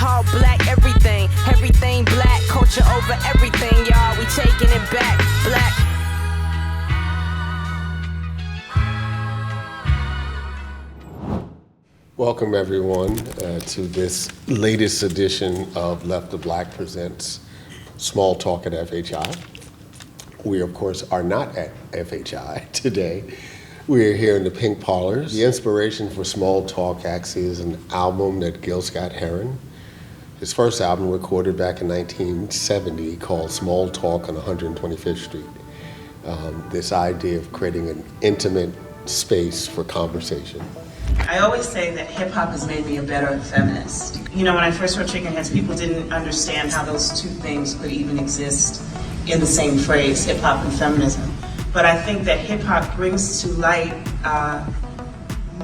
All black, everything, everything black. Culture over everything, y'all. We taking it back, black. Welcome, everyone, to this latest edition of Left of Black Presents Small Talk at FHI. We, of course, are not at FHI today. We are here in the Pink Parlors. The inspiration for Small Talk actually is an album that Gil Scott-Heron, his first album recorded back in 1970 called Small Talk on 125th Street. This idea of creating an intimate space for conversation. I always say that hip-hop has made me a better feminist. You know, when I first wrote Chickenheads, people didn't understand how those two things could even exist in the same phrase, hip-hop and feminism. But I think that hip-hop brings to light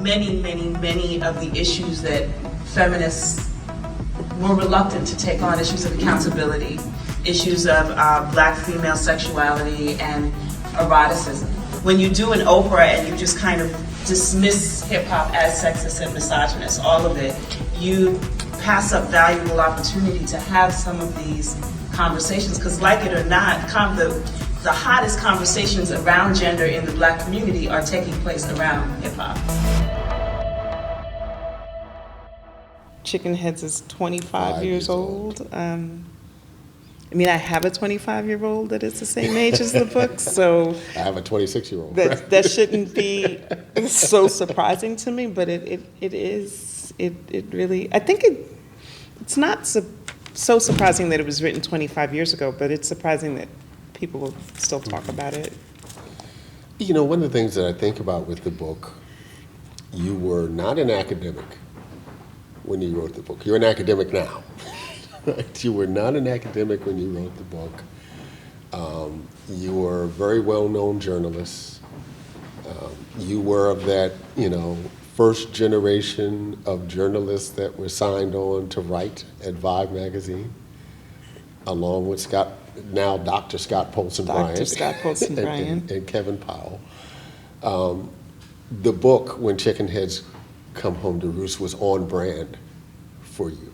many of the issues that feminists were reluctant to take on, issues of accountability, issues of black female sexuality and eroticism. When you do an Oprah and you just kind of dismiss hip-hop as sexist and misogynist, all of it, you pass up valuable opportunity to have some of these conversations, because like it or not, the hottest conversations around gender in the black community are taking place around hip-hop. Chickenheads is 25 years old. I mean, I have a 25-year-old that is the same age as the book, so I have a 26-year-old. That shouldn't be so surprising to me, but it is. It really. I think it's not so surprising that it was written 25 years ago, but it's surprising that people will still talk about it. You know, one of the things that I think about with the book, you were not an academic when you wrote the book. You're an academic now. Right? You were not an academic when you wrote the book. You were a very well-known journalist. You were of that, first generation of journalists that were signed on to write at Vibe magazine, along with now Dr. Scott Polson Bryant. Dr. Scott Polson Bryant. And Kevin Powell. The book, When Chickenheads Come Home to Roost, was on brand for you.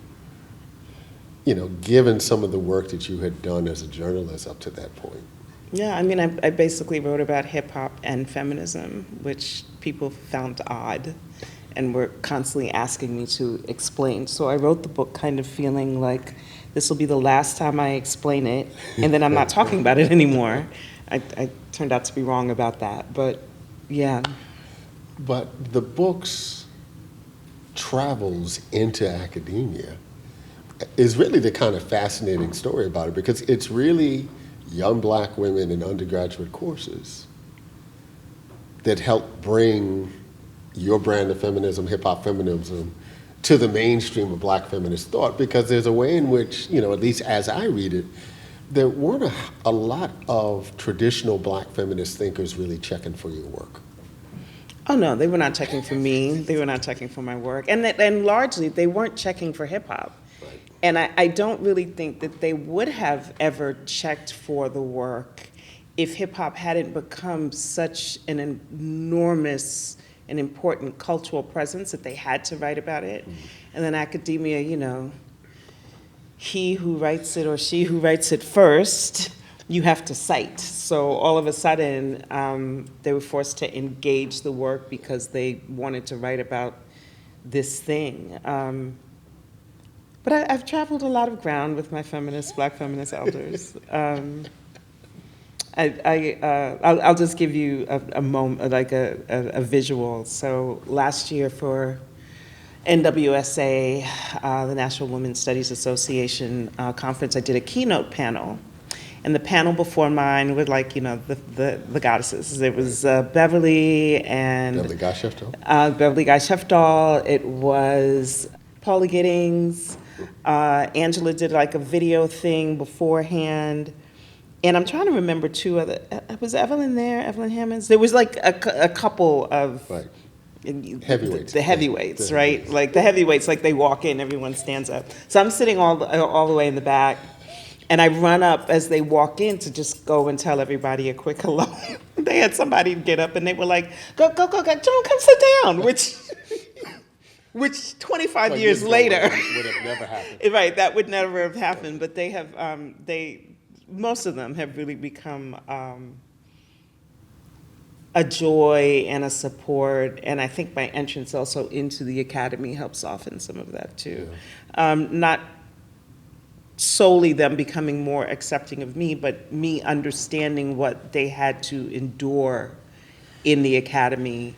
Given some of the work that you had done as a journalist up to that point. Yeah, I mean, I basically wrote about hip-hop and feminism, which people found odd and were constantly asking me to explain. So I wrote the book kind of feeling like this will be the last time I explain it, and then I'm not talking about it anymore. I turned out to be wrong about that, but yeah. But the book's travels into academia is really the kind of fascinating story about it, because it's really young black women in undergraduate courses that help bring your brand of feminism, hip-hop feminism, to the mainstream of black feminist thought, because there's a way in which, at least as I read it, there weren't a lot of traditional black feminist thinkers really checking for your work. Oh no, they were not checking for me. They were not checking for my work. And largely, they weren't checking for hip-hop. And I don't really think that they would have ever checked for the work if hip-hop hadn't become such an enormous and important cultural presence that they had to write about it. Mm-hmm. And then academia, he who writes it or she who writes it first, you have to cite. So all of a sudden, they were forced to engage the work because they wanted to write about this thing. But I've traveled a lot of ground with my black feminist elders. I'll just give you a moment, like a visual. So last year for NWSA, the National Women's Studies Association conference, I did a keynote panel. And the panel before mine were the goddesses. There was Beverly and Beverly Guy-Sheftall. Beverly Guy-Sheftall. It was Paula Giddings. Angela did a video thing beforehand. And I'm trying to remember two other, was Evelyn there, Evelyn Hammonds? There was a couple of heavyweights. The heavyweights, right? Like the heavyweights, they walk in, everyone stands up. So I'm sitting all the way in the back, and I run up as they walk in to just go and tell everybody a quick hello. They had somebody get up and they were like, go, Joan, come sit down, which which 25 Well, years ago later, would have never happened. right, that would never have happened. But they have, most of them have really become a joy and a support. And I think my entrance also into the academy helped soften some of that too. Not solely them becoming more accepting of me, but me understanding what they had to endure in the academy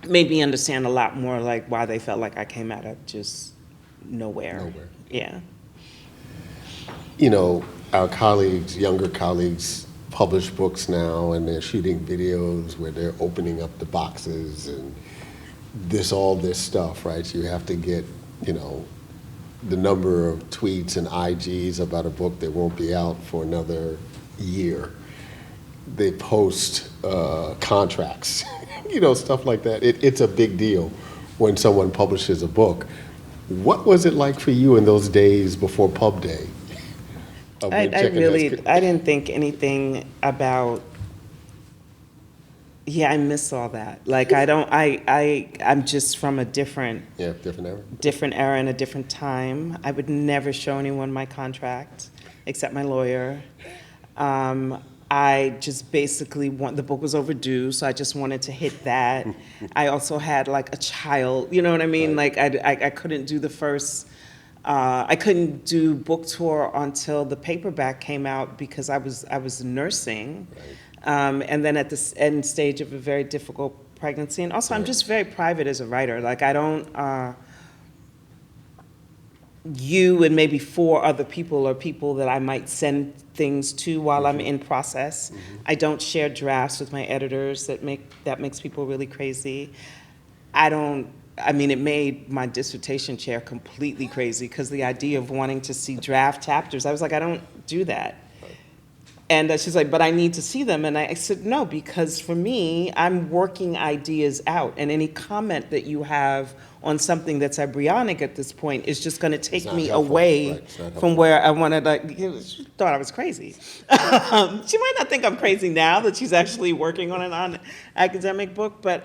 made me understand a lot more like why they felt like I came out of just nowhere. Yeah. You know, our colleagues, younger colleagues, publish books now, and they're shooting videos where they're opening up the boxes and all this stuff, right? So you have to get, you know, the number of tweets and IGs about a book that won't be out for another year. They post contracts, you know, stuff like that. It's a big deal when someone publishes a book. What was it like for you in those days before Pub Day? I didn't think anything about, I miss all that. Like, I'm just from a different era and a different time. I would never show anyone my contract, except my lawyer. I just basically the book was overdue, so I just wanted to hit that. I also had like a child, you know what I mean? Right. Like I couldn't do the first, I couldn't do book tour until the paperback came out because I was nursing. Right. And then at the end stage of a very difficult pregnancy. And also I'm just very private as a writer. Like I don't, you and maybe 4 other people or people that I might send things to while I'm in process. I don't share drafts with my editors. That makes people really crazy. It made my dissertation chair completely crazy because the idea of wanting to see draft chapters, I was like, I don't do that. And she's like, but I need to see them. And I said, no, because for me, I'm working ideas out. And any comment that you have on something that's embryonic at this point is just going to take me away from where I wanted to, she thought I was crazy. She might not think I'm crazy now that she's actually working on an academic book, but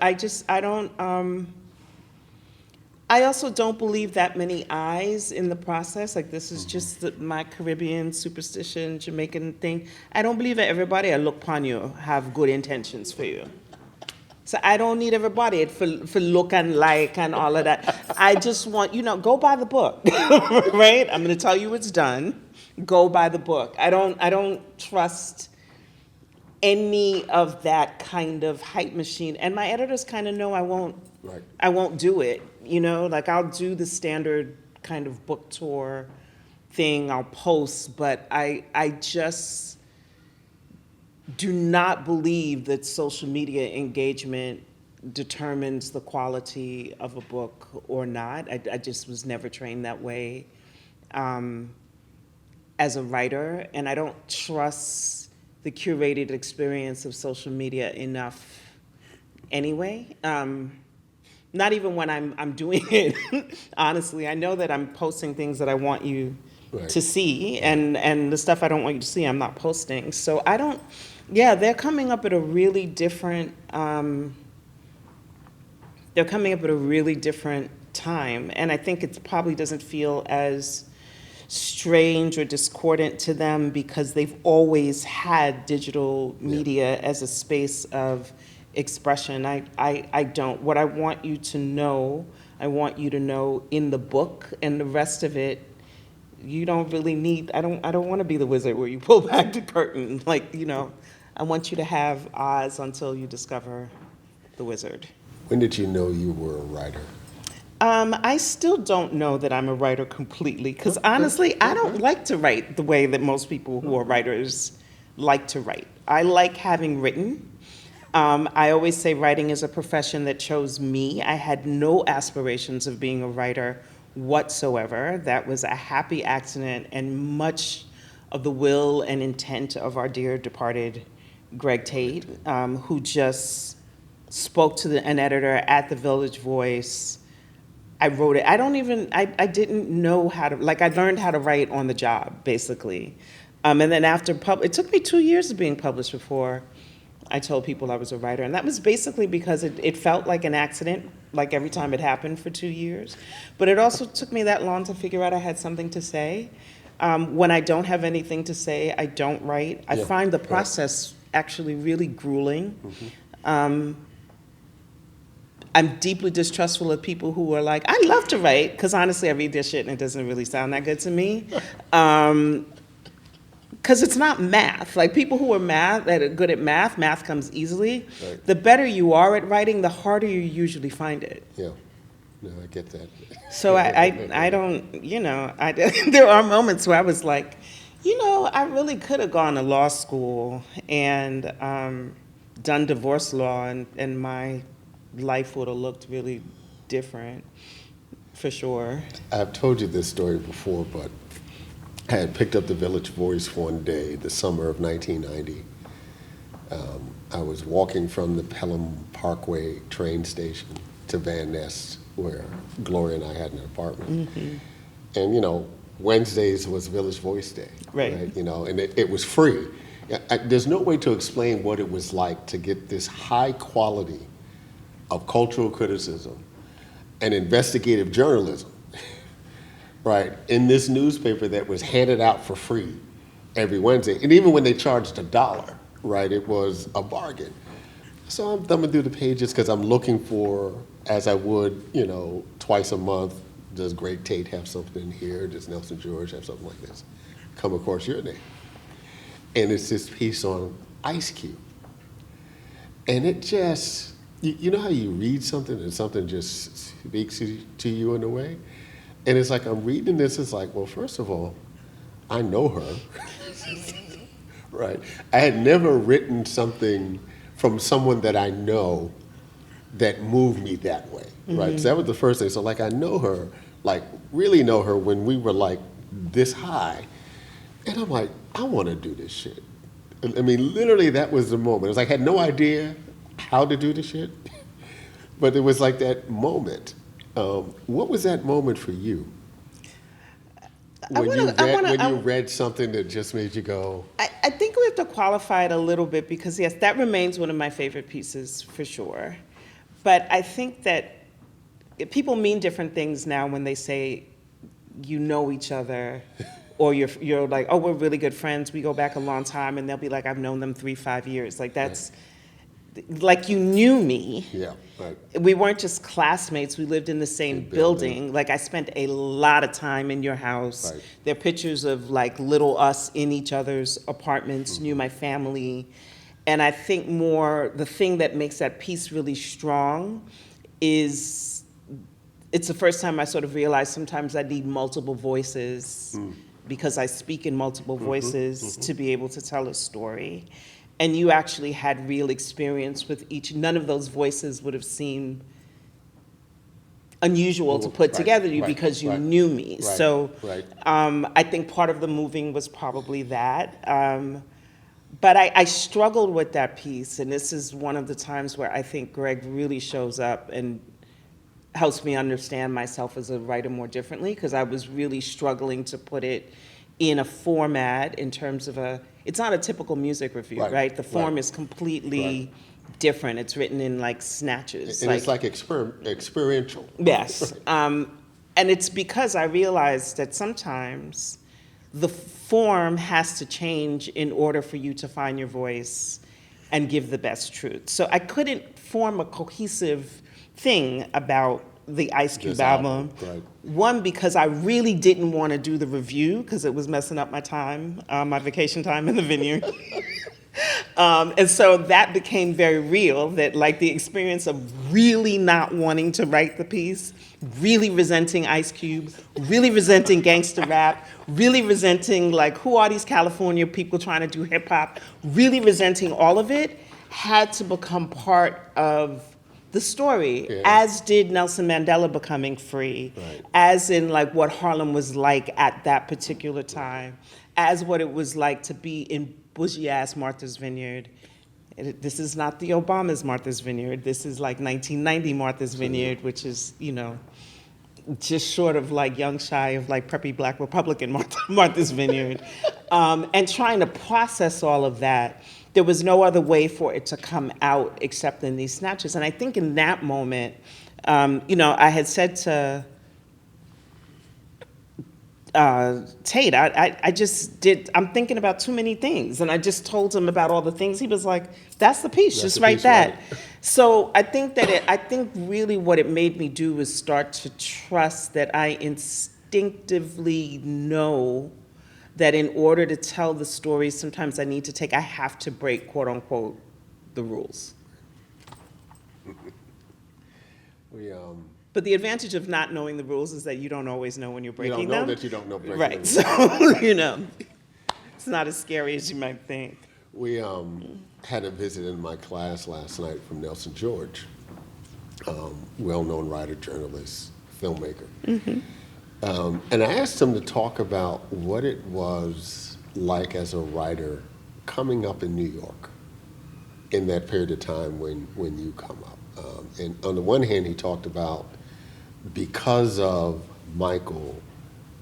I also don't believe that many eyes in the process. Like this is just my Caribbean superstition, Jamaican thing. I don't believe that everybody I look upon you have good intentions for you. So I don't need everybody for look and like and all of that. I just want, go buy the book, right? I'm going to tell you it's done. Go buy the book. I don't trust any of that kind of hype machine. And my editors kind of know I won't do it. Like I'll do the standard kind of book tour thing, I'll post, but I just do not believe that social media engagement determines the quality of a book or not. I just was never trained that way as a writer, and I don't trust the curated experience of social media enough anyway. Not even when I'm doing it, honestly. I know that I'm posting things that I want you to see, and the stuff I don't want you to see, I'm not posting. So they're coming up at a really different, time. And I think it probably doesn't feel as strange or discordant to them because they've always had digital media as a space of expression. I don't. What I want you to know in the book, and the rest of it, you don't really need. I don't want to be the wizard where you pull back the curtain. I want you to have Oz until you discover the wizard. When did you know you were a writer? I still don't know that I'm a writer completely, because honestly, I don't like to write the way that most people who are writers like to write. I like having written. I always say writing is a profession that chose me. I had no aspirations of being a writer whatsoever. That was a happy accident and much of the will and intent of our dear departed Greg Tate, who just spoke to an editor at the Village Voice. I wrote it. I didn't know how to, I learned how to write on the job, basically. And then after it took me 2 years of being published before I told people I was a writer. And that was basically because it felt like an accident, like every time it happened for 2 years. But it also took me that long to figure out I had something to say. When I don't have anything to say, I don't write. I Yeah, find the right. process actually really grueling. I'm deeply distrustful of people who are like, I love to write, because honestly, I read their shit and it doesn't really sound that good to me. Because it's not math. Like people who are that are good at math comes easily. Right. The better you are at writing, the harder you usually find it. Yeah. No, I get that. So I don't, there are moments where I was like, I really could have gone to law school and done divorce law, and my life would have looked really different, for sure. I've told you this story before, but I had picked up the Village Voice one day, the summer of 1990. I was walking from the Pelham Parkway train station to Van Ness, where Gloria and I had an apartment. And, Wednesdays was Village Voice Day. Right. And it was free. There's no way to explain what it was like to get this high quality of cultural criticism and investigative journalism, right, in this newspaper that was handed out for free every Wednesday. And even when they charged $1, right, it was a bargain. So I'm thumbing through the pages because I'm looking for, as I would, twice a month, does Greg Tate have something in here? Does Nelson George have something like this? Come across your name. And it's this piece on Ice Cube. And it just, you know how you read something and something just speaks to you in a way? And it's like I'm reading this, it's like, well, first of all, I know her, right? I had never written something from someone that I know that moved me that way, right? So that was the first thing. So like I know her, like really know her when we were like this high. And I'm like, I want to do this shit. I mean, literally that was the moment. It was like I had no idea how to do the shit, but it was like that moment. What was that moment for you? When you read something that just made you go? I think we have to qualify it a little bit because, yes, that remains one of my favorite pieces for sure. But I think that people mean different things now when they say you know each other or you're like, oh, we're really good friends. We go back a long time. And they'll be like, I've known them 3-5 years. Like that's, like you knew me. Yeah, right. We weren't just classmates. We lived in the same building. Like I spent a lot of time in your house. Right. There are pictures of like little us in each other's apartments, knew my family. And I think more the thing that makes that piece really strong is it's the first time I sort of realized sometimes I need multiple voices because I speak in multiple voices to be able to tell a story. And you actually had real experience with each. None of those voices would have seemed unusual to put together you because you knew me. Right, so right. I think part of the moving was probably that. But I struggled with that piece, and this is one of the times where I think Greg really shows up and helps me understand myself as a writer more differently, because I was really struggling to put it in a format in terms of it's not a typical music review, right? The form is completely different. It's written in like snatches. And it's like experiential. Yes. And it's because I realized that sometimes the form has to change in order for you to find your voice and give the best truth. So I couldn't form a cohesive thing about the Ice Cube album. Right. One, because I really didn't want to do the review because it was messing up my time, my vacation time in the vineyard. And so that became very real, that like the experience of really not wanting to write the piece, really resenting Ice Cube, really resenting gangster rap, really resenting like who are these California people trying to do hip hop, really resenting all of it, had to become part of the story, as did Nelson Mandela becoming free, as in like what Harlem was like at that particular time, as what it was like to be in bougie-ass Martha's Vineyard. This is not the Obama's Martha's Vineyard. This is like 1990 Martha's Vineyard, which is, just short of like young shy of like preppy black Republican Martha's Vineyard. And trying to process all of that there was no other way for it to come out except in these snatches. And I think in that moment, I had said to Tate, I'm thinking about too many things. And I just told him about all the things. He was like, that's the piece, just write that. Right. So I think really what it made me do was start to trust that I instinctively know that in order to tell the stories, sometimes I have to break, quote unquote, the rules. But the advantage of not knowing the rules is that you don't always know when you're breaking them. You don't know that you don't know breaking them. Right, so, it's not as scary as you might think. We had a visit in my class last night from Nelson George, well-known writer, journalist, filmmaker. Mm-hmm. And I asked him to talk about what it was like as a writer coming up in New York in that period of time when you come up. And on the one hand, he talked about because of Michael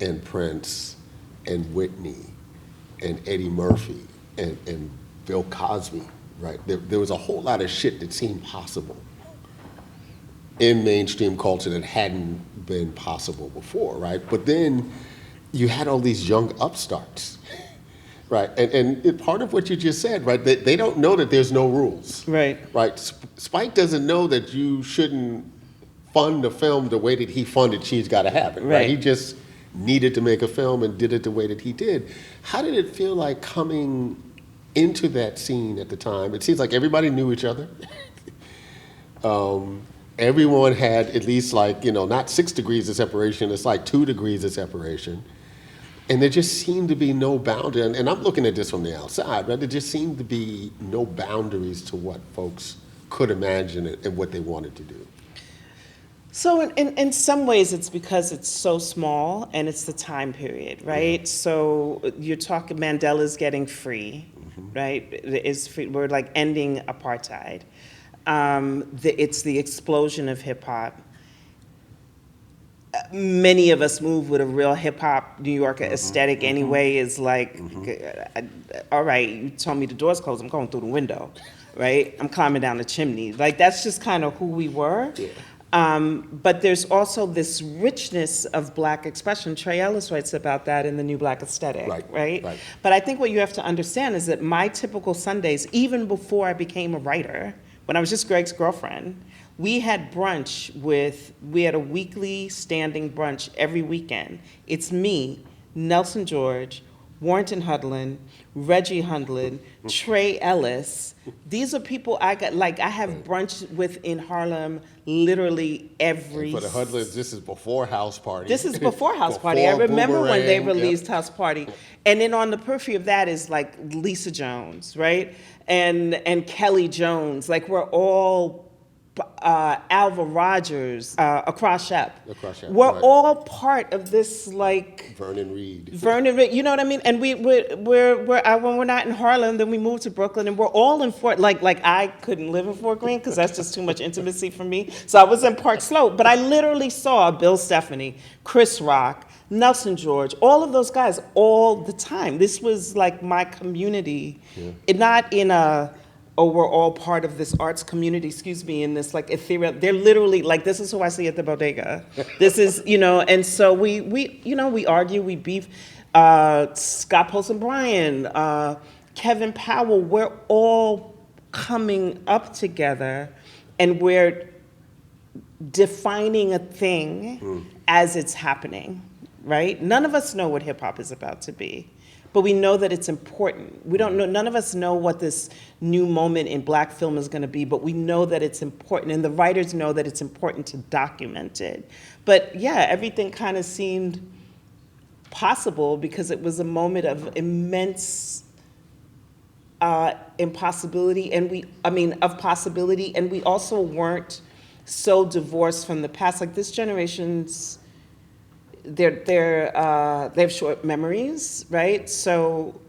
and Prince and Whitney and Eddie Murphy and Bill Cosby, right? There was a whole lot of shit that seemed possible in mainstream culture that hadn't been possible before, right? But then you had all these young upstarts, right? And part of what you just said, right? They don't know that there's no rules, right? Right. Spike doesn't know that you shouldn't fund a film the way that he funded She's Gotta Have It, right? He just needed to make a film and did it the way that he did. How did it feel like coming into that scene at the time? It seems like everybody knew each other. Everyone had at least not 6 degrees of separation, it's like 2 degrees of separation. And there just seemed to be no boundary, and I'm looking at this from the outside, right? There just seemed to be no boundaries to what folks could imagine and what they wanted to do. So in some ways, it's because it's so small and it's the time period, right? Yeah. So you're talking Mandela's getting free, mm-hmm. right? We're like ending apartheid. It's the explosion of hip hop. Many of us move with a real hip hop New Yorker mm-hmm. aesthetic mm-hmm. anyway. Is like, mm-hmm. All right, you told me the door's closed, I'm going through the window, right? I'm climbing down the chimney. Like that's just kind of who we were. Yeah. But there's also this richness of Black expression. Trey Ellis writes about that in The New Black Aesthetic, right? But I think what you have to understand is that my typical Sundays, even before I became a writer, when I was just Greg's girlfriend, we had we had a weekly standing brunch every weekend. It's me, Nelson George, Warrington Hudlin, Reggie Hundlin, Trey Ellis. These are people I have brunch with in Harlem literally every... And for the Hudlins, this is before House Party. This is before House Party. I remember when they released House Party. And then on the periphery of that is like Lisa Jones, right? And Kelly Jones. Like we're all... Alva Rogers, Across Shep. We're all part of this, like Vernon Reed. You know what I mean? And when we're not in Harlem, then we move to Brooklyn, and we're all in Fort. Like I couldn't live in Fort Greene because that's just too much intimacy for me. So I was in Park Slope, but I literally saw Bill Stephanie, Chris Rock, Nelson George, all of those guys all the time. This was like my community, not in a. We're all part of this arts community, in this like ethereal, they're literally like, this is who I see at the bodega. This is, and so we argue, we beef. Scott Polson Bryan, Kevin Powell, we're all coming up together and we're defining a thing as it's happening, right? None of us know what hip hop is about to be. But we know that it's important. We don't know, none of us know what this new moment in Black film is going to be, but we know that it's important, and the writers know that it's important to document it. But yeah, everything kind of seemed possible because it was a moment of immense impossibility, of possibility, and we also weren't so divorced from the past. Like this generation's. They have short memories, right? So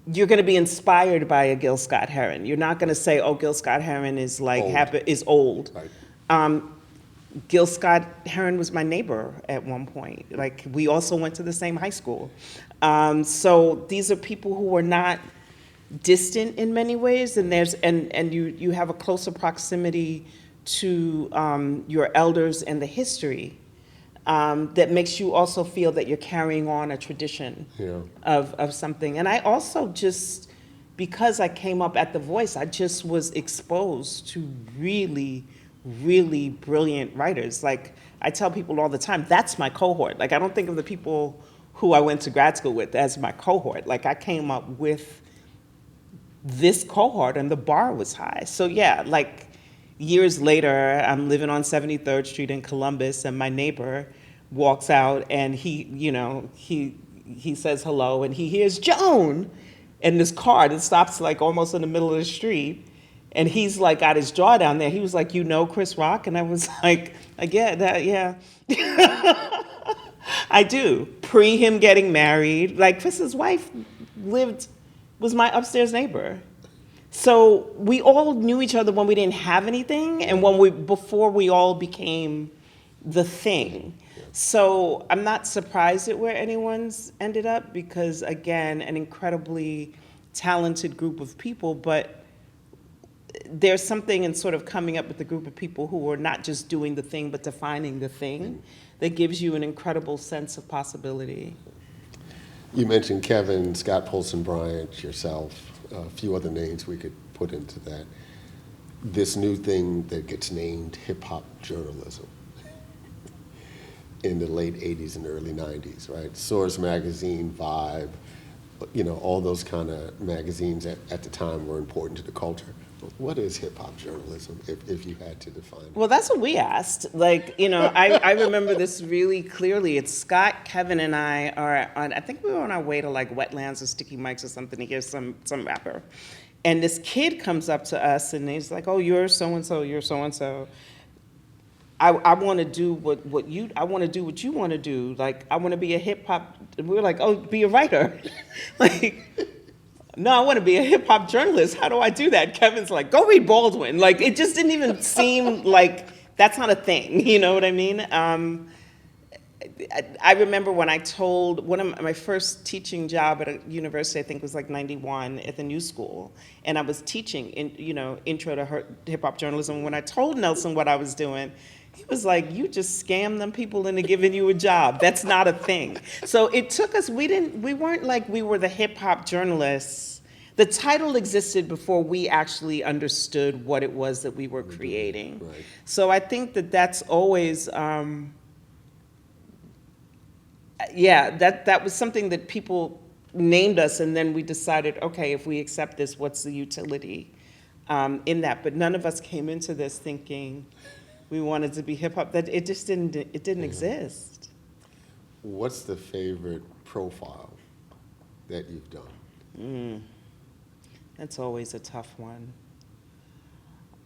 you're going to be inspired by a Gil Scott-Heron. You're not going to say, "Oh, Gil Scott-Heron is like old." Right. Gil Scott-Heron was my neighbor at one point. Like we also went to the same high school. So these are people who were not distant in many ways, and you have a closer proximity to your elders and the history that makes you also feel that you're carrying on a tradition of something. And I also just, because I came up at The Voice, I just was exposed to really, really brilliant writers. Like, I tell people all the time, that's my cohort. Like, I don't think of the people who I went to grad school with as my cohort. Like, I came up with this cohort and the bar was high. So yeah, like, years later, I'm living on 73rd Street in Columbus, and my neighbor walks out and he says hello, and he hears Joan in this car that stops like almost in the middle of the street. And he's like got his jaw down there. He was like, "You know Chris Rock?" And I was like yeah. I do. Pre him getting married, like Chris's wife was my upstairs neighbor. So we all knew each other when we didn't have anything, and before we all became the thing. So I'm not surprised at where anyone's ended up, because again, an incredibly talented group of people, but there's something in sort of coming up with a group of people who are not just doing the thing, but defining the thing, that gives you an incredible sense of possibility. You mentioned Kevin, Scott Polson Bryant, yourself, a few other names we could put into that. This new thing that gets named hip-hop journalism in the late 80s and early 90s, right? Source Magazine, Vibe, all those kind of magazines at the time were important to the culture. What is hip-hop journalism, if you had to define it? Well, that's what we asked. Like, I remember this really clearly. It's Scott, Kevin, and I are on, I think we were on our way to like Wetlands or Sticky Mike's or something to hear some rapper. And this kid comes up to us and he's like, "Oh, you're so-and-so, you're so-and-so. I want to do what you want to do. Like, I want to be a hip-hop," and we were like, "Oh, be a writer." Like, "No, I want to be a hip-hop journalist. How do I do that?" Kevin's like, "Go read Baldwin." Like, it just didn't even seem like that's not a thing, you know what I mean? I remember when I told, one of my first teaching job at a university, I think was like 91, at the New School, and I was teaching, intro to hip-hop journalism. When I told Nelson what I was doing, he was like, "You just scammed them people into giving you a job. That's not a thing." So it took us, we weren't like we were the hip hop journalists. The title existed before we actually understood what it was that we were creating. Right. So I think that's always, that was something that people named us, and then we decided, okay, if we accept this, what's the utility in that? But none of us came into this thinking we wanted to be hip hop. That it just didn't exist. What's the favorite profile that you've done? That's always a tough one.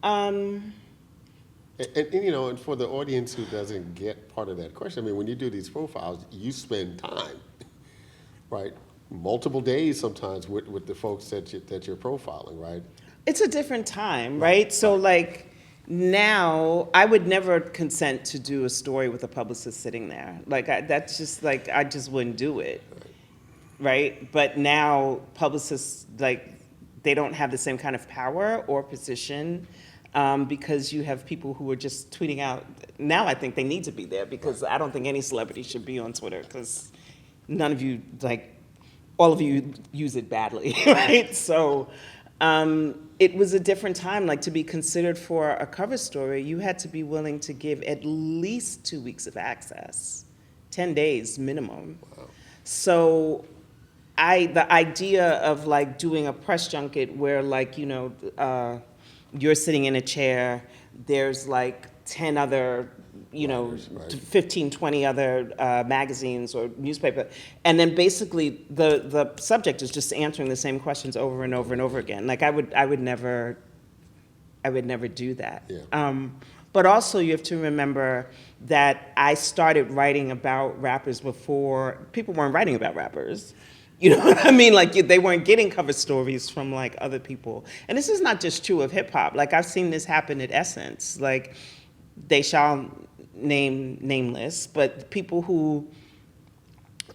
And for the audience who doesn't get part of that question, I mean, when you do these profiles, you spend time, right? Multiple days sometimes with the folks that you're profiling, right? It's a different time, right? So like, now, I would never consent to do a story with a publicist sitting there. Like, that's just like, I just wouldn't do it, right? But now, publicists, like, they don't have the same kind of power or position because you have people who are just tweeting out. Now I think they need to be there, because I don't think any celebrity should be on Twitter, because none of you, like, all of you use it badly, right? So, it was a different time. Like, to be considered for a cover story, you had to be willing to give at least 2 weeks of access, 10 days minimum. Wow. So the idea of like doing a press junket where like, you're sitting in a chair, there's like 10 other, Writers, right. 15, 20 other magazines or newspaper. And then basically the subject is just answering the same questions over and over and over again. Like, I would never do that. Yeah. But also you have to remember that I started writing about rappers before people weren't writing about rappers. You know what I mean? Like, they weren't getting cover stories from like other people. And this is not just true of hip hop. Like, I've seen this happen at Essence. Like, they shall name nameless, but people who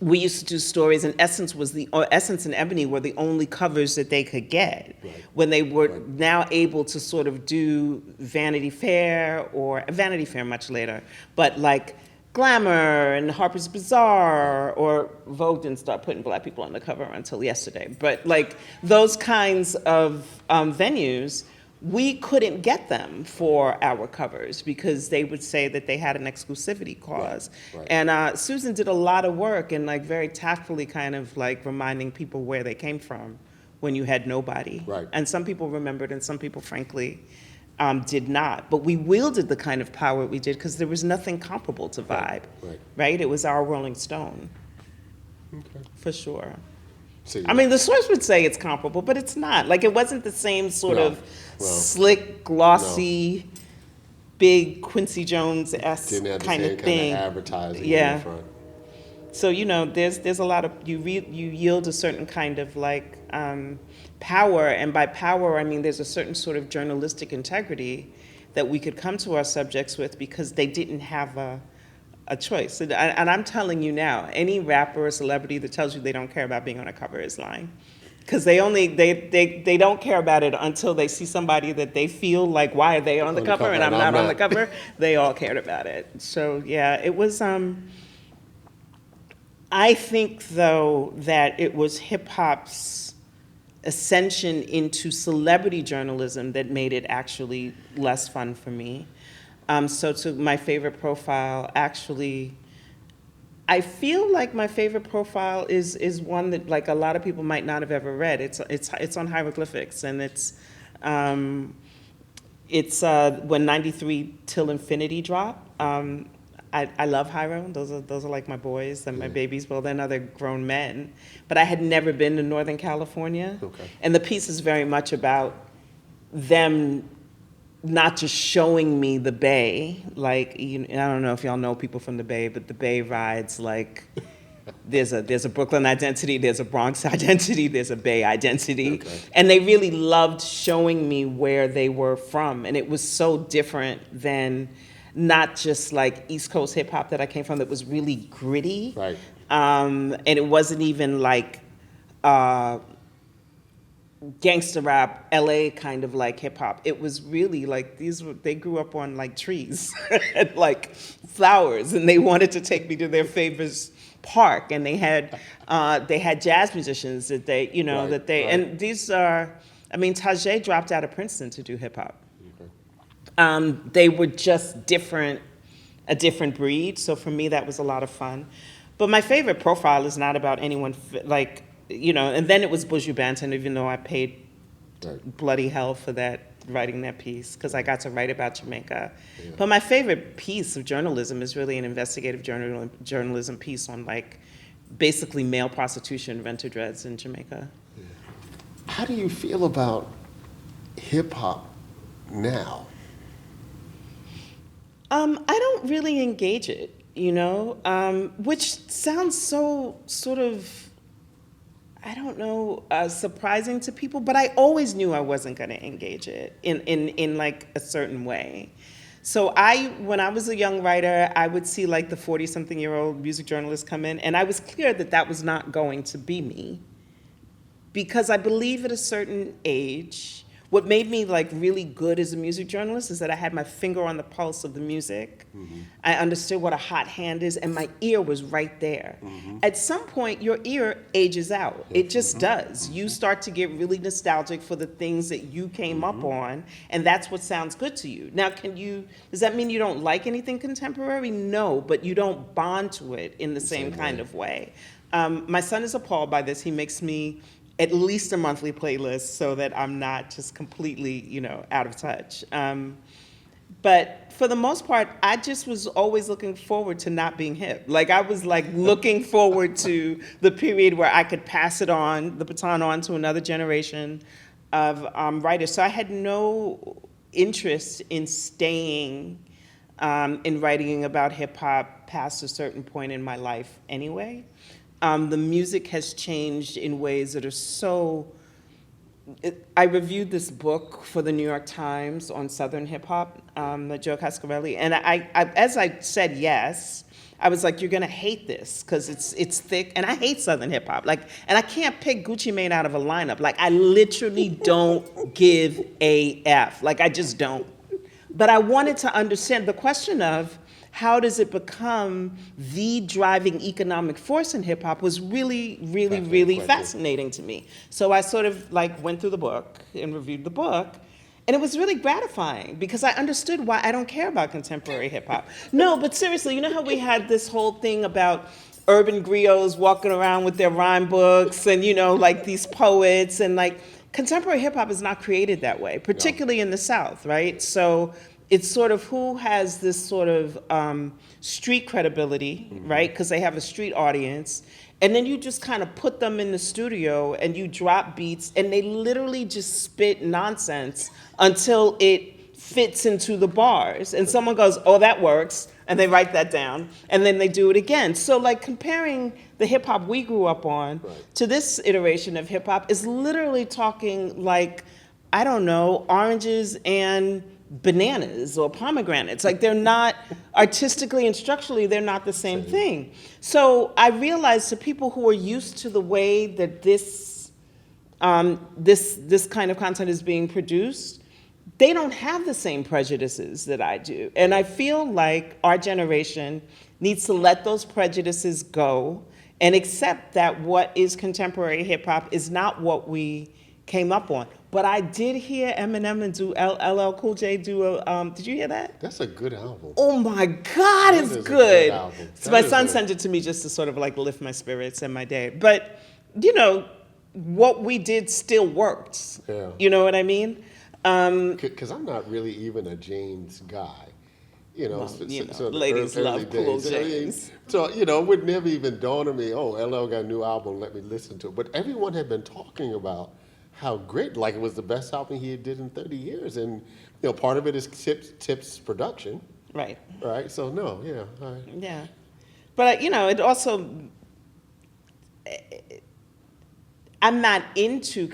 we used to do stories, and Essence and Ebony were the only covers that they could get. Right. When they were Right. now able to sort of do Vanity Fair much later, but like Glamour and Harper's Bazaar, or Vogue didn't start putting black people on the cover until yesterday. But like those kinds of venues, we couldn't get them for our covers because they would say that they had an exclusivity clause. Right. And Susan did a lot of work and like very tactfully kind of like reminding people where they came from when you had nobody. Right. And some people remembered and some people frankly did not. But we wielded the kind of power we did because there was nothing comparable to Vibe. Right? It was our Rolling Stone. Okay. For sure. So, I mean, the source would say it's comparable, but it's not. Like, it wasn't the same sort No. of Well, slick, glossy, big Quincy Jones-esque didn't have the kind same of thing. kind of advertising Yeah. in the front. So, you know, there's a lot of, you yield a certain kind of like power, and by power, I mean there's a certain sort of journalistic integrity that we could come to our subjects with because they didn't have a choice. And I'm telling you now, any rapper or celebrity that tells you they don't care about being on a cover is lying. Because they don't care about it until they see somebody that they feel like, why are they on the cover and I'm not on the cover? They all cared about it. So yeah, it was, I think though that it was hip hop's ascension into celebrity journalism that made it actually less fun for me. So to my favorite profile, actually, I feel like my favorite profile is one that like a lot of people might not have ever read. It's on hieroglyphics, and it's when 93 Till Infinity dropped. I love Hiero. Those are like my boys and my babies. Well, then they're grown men. But I had never been to Northern California. Okay. And the piece is very much about them not just showing me the Bay. Like, I don't know if y'all know people from the Bay, but the Bay rides like, there's a Brooklyn identity, there's a Bronx identity, there's a Bay identity. Okay. And they really loved showing me where they were from. And it was so different than not just like East Coast hip hop that I came from that was really gritty. Right. And it wasn't even like gangster rap, LA kind of like hip hop. It was really like they grew up on like trees and like flowers, and they wanted to take me to their favorite park, and they had jazz musicians that and these are, I mean, Tajay dropped out of Princeton to do hip hop. They were just a different breed. So for me, that was a lot of fun. But my favorite profile is not about anyone and then it was Buju Banton, even though I paid bloody hell for writing that piece, because I got to write about Jamaica. Yeah. But my favorite piece of journalism is really an investigative journalism piece on like basically male prostitution, rent-a-dreads in Jamaica. Yeah. How do you feel about hip hop now? I don't really engage it, which sounds so sort of, I don't know, surprising to people, but I always knew I wasn't going to engage it in like a certain way. So when I was a young writer, I would see like the 40-something-year-old music journalists come in, and I was clear that that was not going to be me, because I believe at a certain age, what made me like really good as a music journalist is that I had my finger on the pulse of the music. Mm-hmm. I understood what a hot hand is, and my ear was right there. Mm-hmm. At some point, your ear ages out. It just does. You start to get really nostalgic for the things that you came up on, and that's what sounds good to you. Now, does that mean you don't like anything contemporary? No, but you don't bond to it in the same kind of way. My son is appalled by this. He makes me at least a monthly playlist so that I'm not just completely, out of touch. But for the most part, I just was always looking forward to not being hip. Like I was like looking forward to the period where I could pass the baton on to another generation of writers. So I had no interest in staying in writing about hip hop past a certain point in my life anyway. The music has changed in ways that are so. I reviewed this book for the New York Times on Southern hip hop, Joe Cascarelli, and I, as I said yes, I was like, you're gonna hate this because it's thick, and I hate Southern hip hop. Like, and I can't pick Gucci Mane out of a lineup. Like, I literally don't give a F. Like, I just don't. But I wanted to understand the question of how does it become the driving economic force in hip hop was really, really, really fascinating to me. So I sort of like went through the book and reviewed the book. And it was really gratifying because I understood why I don't care about contemporary hip hop. No, but seriously, you know how we had this whole thing about urban griots walking around with their rhyme books and, you know, like these poets, and like contemporary hip hop is not created that way, particularly in the South, right? So it's sort of who has this sort of street credibility, right? Because they have a street audience. And then you just kind of put them in the studio and you drop beats and they literally just spit nonsense until it fits into the bars. And someone goes, oh, that works. And they write that down. And then they do it again. So like comparing the hip hop we grew up on to this iteration of hip hop is literally talking like, I don't know, oranges and bananas or pomegranates. Like they're not, artistically and structurally, they're not the same thing. So I realized to people who are used to the way that this kind of content is being produced, they don't have the same prejudices that I do. And I feel like our generation needs to let those prejudices go and accept that what is contemporary hip hop is not what we came up on. But I did hear Eminem and do LL Cool J do a, did you hear that? That's a good album. Oh my God, it's good. So my son sent it to me just to sort of like lift my spirits and my day. But, you know, what we did still worked. Yeah. You know what I mean? Because I'm not really even a James guy. You know, well, ladies love Cool James. So, you know, it would never even dawn on me, oh, LL got a new album, let me listen to it. But everyone had been talking about how great, like it was the best album he did in 30 years. And, you know, part of it is Tip's production. Right. Right, so no, yeah. All right. Yeah. But, you know, it also, I'm not into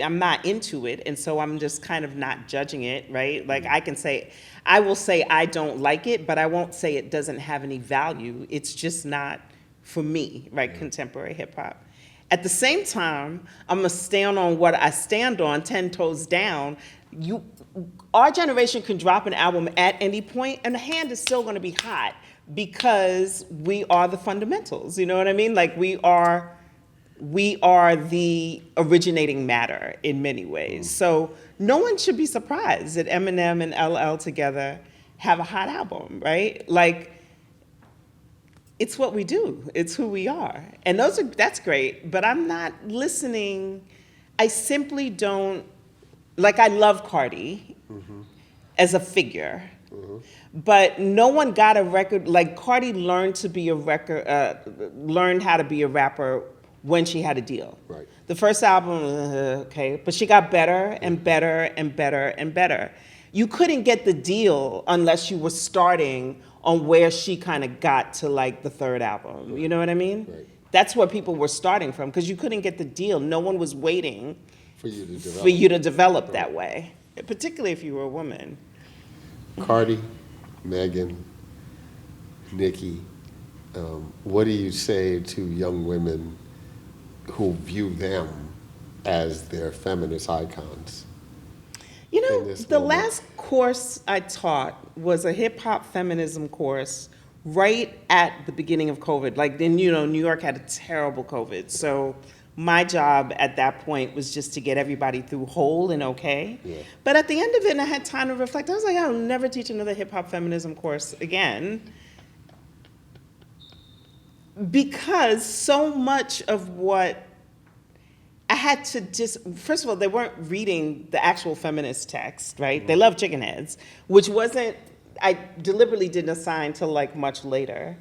I'm not into it, and so I'm just kind of not judging it, right? Like I will say I don't like it, but I won't say it doesn't have any value. It's just not for me, right? Contemporary hip hop. At the same time, I'm gonna stand on what I stand on, 10 toes down. Our generation can drop an album at any point, and the hand is still gonna be hot because we are the fundamentals. You know what I mean? Like we are the originating matter in many ways. So no one should be surprised that Eminem and LL together have a hot album, right? Like, it's what we do. It's who we are. And that's great, but I'm not listening. I simply don't, like I love Cardi as a figure, but no one got a record, like Cardi learned how to be a rapper when she had a deal. Right. The first album, okay, but she got better and better and better and better. You couldn't get the deal unless you were starting on where she kind of got to like the third album. You know what I mean? Right. That's where people were starting from because you couldn't get the deal. No one was waiting For for you to develop that way, particularly if you were a woman. Cardi, Megan, Nicki, what do you say to young women who view them as their feminist icons? You know, the last course I taught was a hip hop feminism course right at the beginning of COVID. Like then, you know, New York had a terrible COVID. So my job at that point was just to get everybody through whole and okay. Yeah. But at the end of it, and I had time to reflect, I was like, I'll never teach another hip hop feminism course again. Because so much of what I had to just, first of all, they weren't reading the actual feminist text, right? Mm-hmm. They love Chickenheads, which wasn't, I deliberately didn't assign till like much later.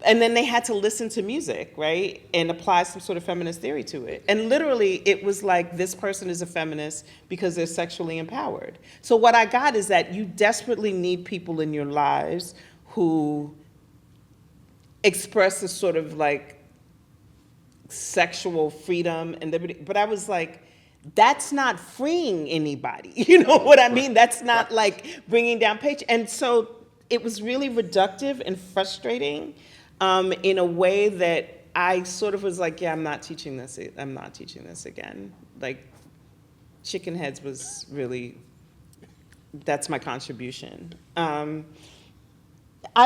And then they had to listen to music, right? And apply some sort of feminist theory to it. And literally it was like, this person is a feminist because they're sexually empowered. So what I got is that you desperately need people in your lives who express a sort of like sexual freedom and liberty. But I was like, that's not freeing anybody. You know what I mean? That's not like bringing down page. And so it was really reductive and frustrating in a way that I sort of was like, yeah, I'm not teaching this again. Like, Chickenheads was really, that's my contribution. I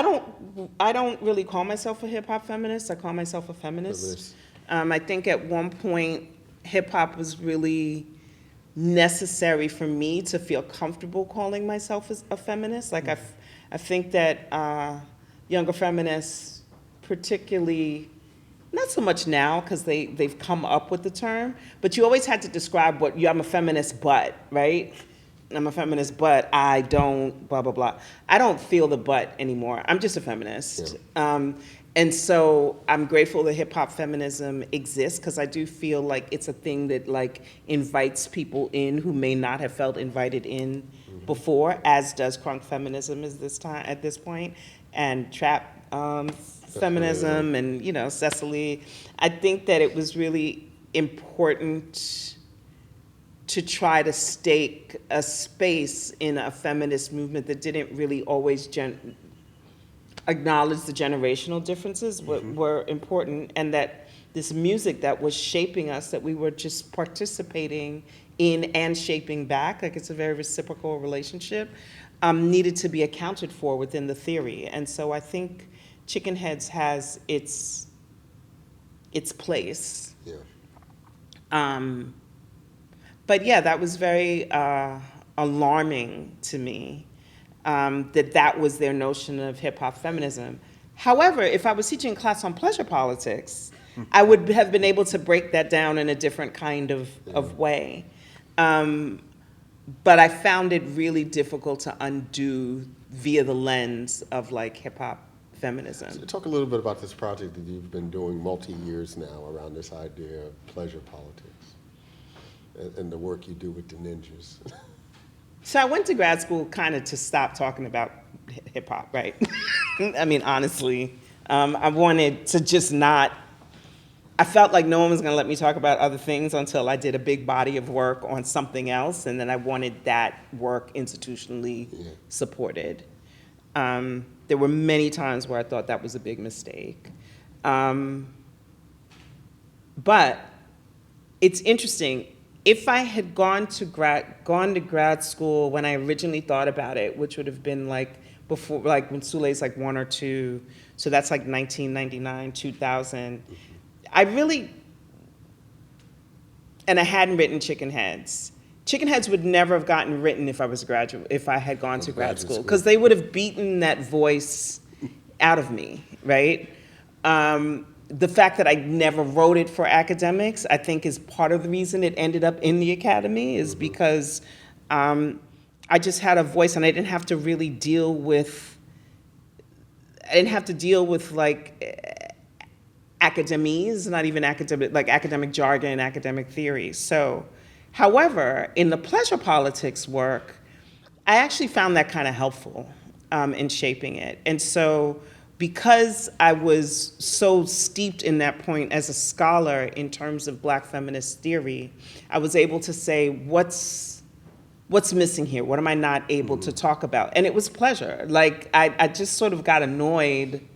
don't really call myself a hip hop feminist. I call myself a feminist. I think at one point, hip hop was really necessary for me to feel comfortable calling myself a feminist. Like, I think that younger feminists, particularly, not so much now because they've come up with the term, but you always had to describe I'm a feminist, but, right? I'm a feminist, but I don't, blah, blah, blah. I don't feel the but anymore. I'm just a feminist. Yeah. And so I'm grateful that hip hop feminism exists because I do feel like it's a thing that like invites people in who may not have felt invited in before, as does crunk feminism at this point, and trap feminism, and Cecily. I think that it was really important to try to stake a space in a feminist movement that didn't really always acknowledge the generational differences were important, and that this music that was shaping us, that we were just participating in and shaping back, like it's a very reciprocal relationship, needed to be accounted for within the theory. And so I think Chickenheads has its place. Yeah. But yeah, that was very alarming to me, that was their notion of hip-hop feminism. However, if I was teaching a class on pleasure politics, I would have been able to break that down in a different kind of way. But I found it really difficult to undo via the lens of like hip-hop feminism. So talk a little bit about this project that you've been doing multi-years now around this idea of pleasure politics and the work you do with the ninjas. So I went to grad school kind of to stop talking about hip hop, right? I mean, honestly, I wanted to just not, I felt like no one was gonna let me talk about other things until I did a big body of work on something else, and then I wanted that work institutionally supported. There were many times where I thought that was a big mistake. But it's interesting. If I had gone to grad school when I originally thought about it, which would have been like before, like when Sule's like 1 or 2, so that's like 1999, 2000. And I hadn't written Chickenheads. Chickenheads would never have gotten written if I had gone to grad school, because they would have beaten that voice out of me, right? The fact that I never wrote it for academics, I think, is part of the reason it ended up in the academy, is because I just had a voice, and I didn't have to really deal with like academies, not even academic jargon, academic theory. So, however, in the pleasure politics work, I actually found that kind of helpful in shaping it. And so, because I was so steeped in that point as a scholar in terms of Black feminist theory, I was able to say, what's missing here? What am I not able to talk about? And it was pleasure. Like, I just sort of got annoyed.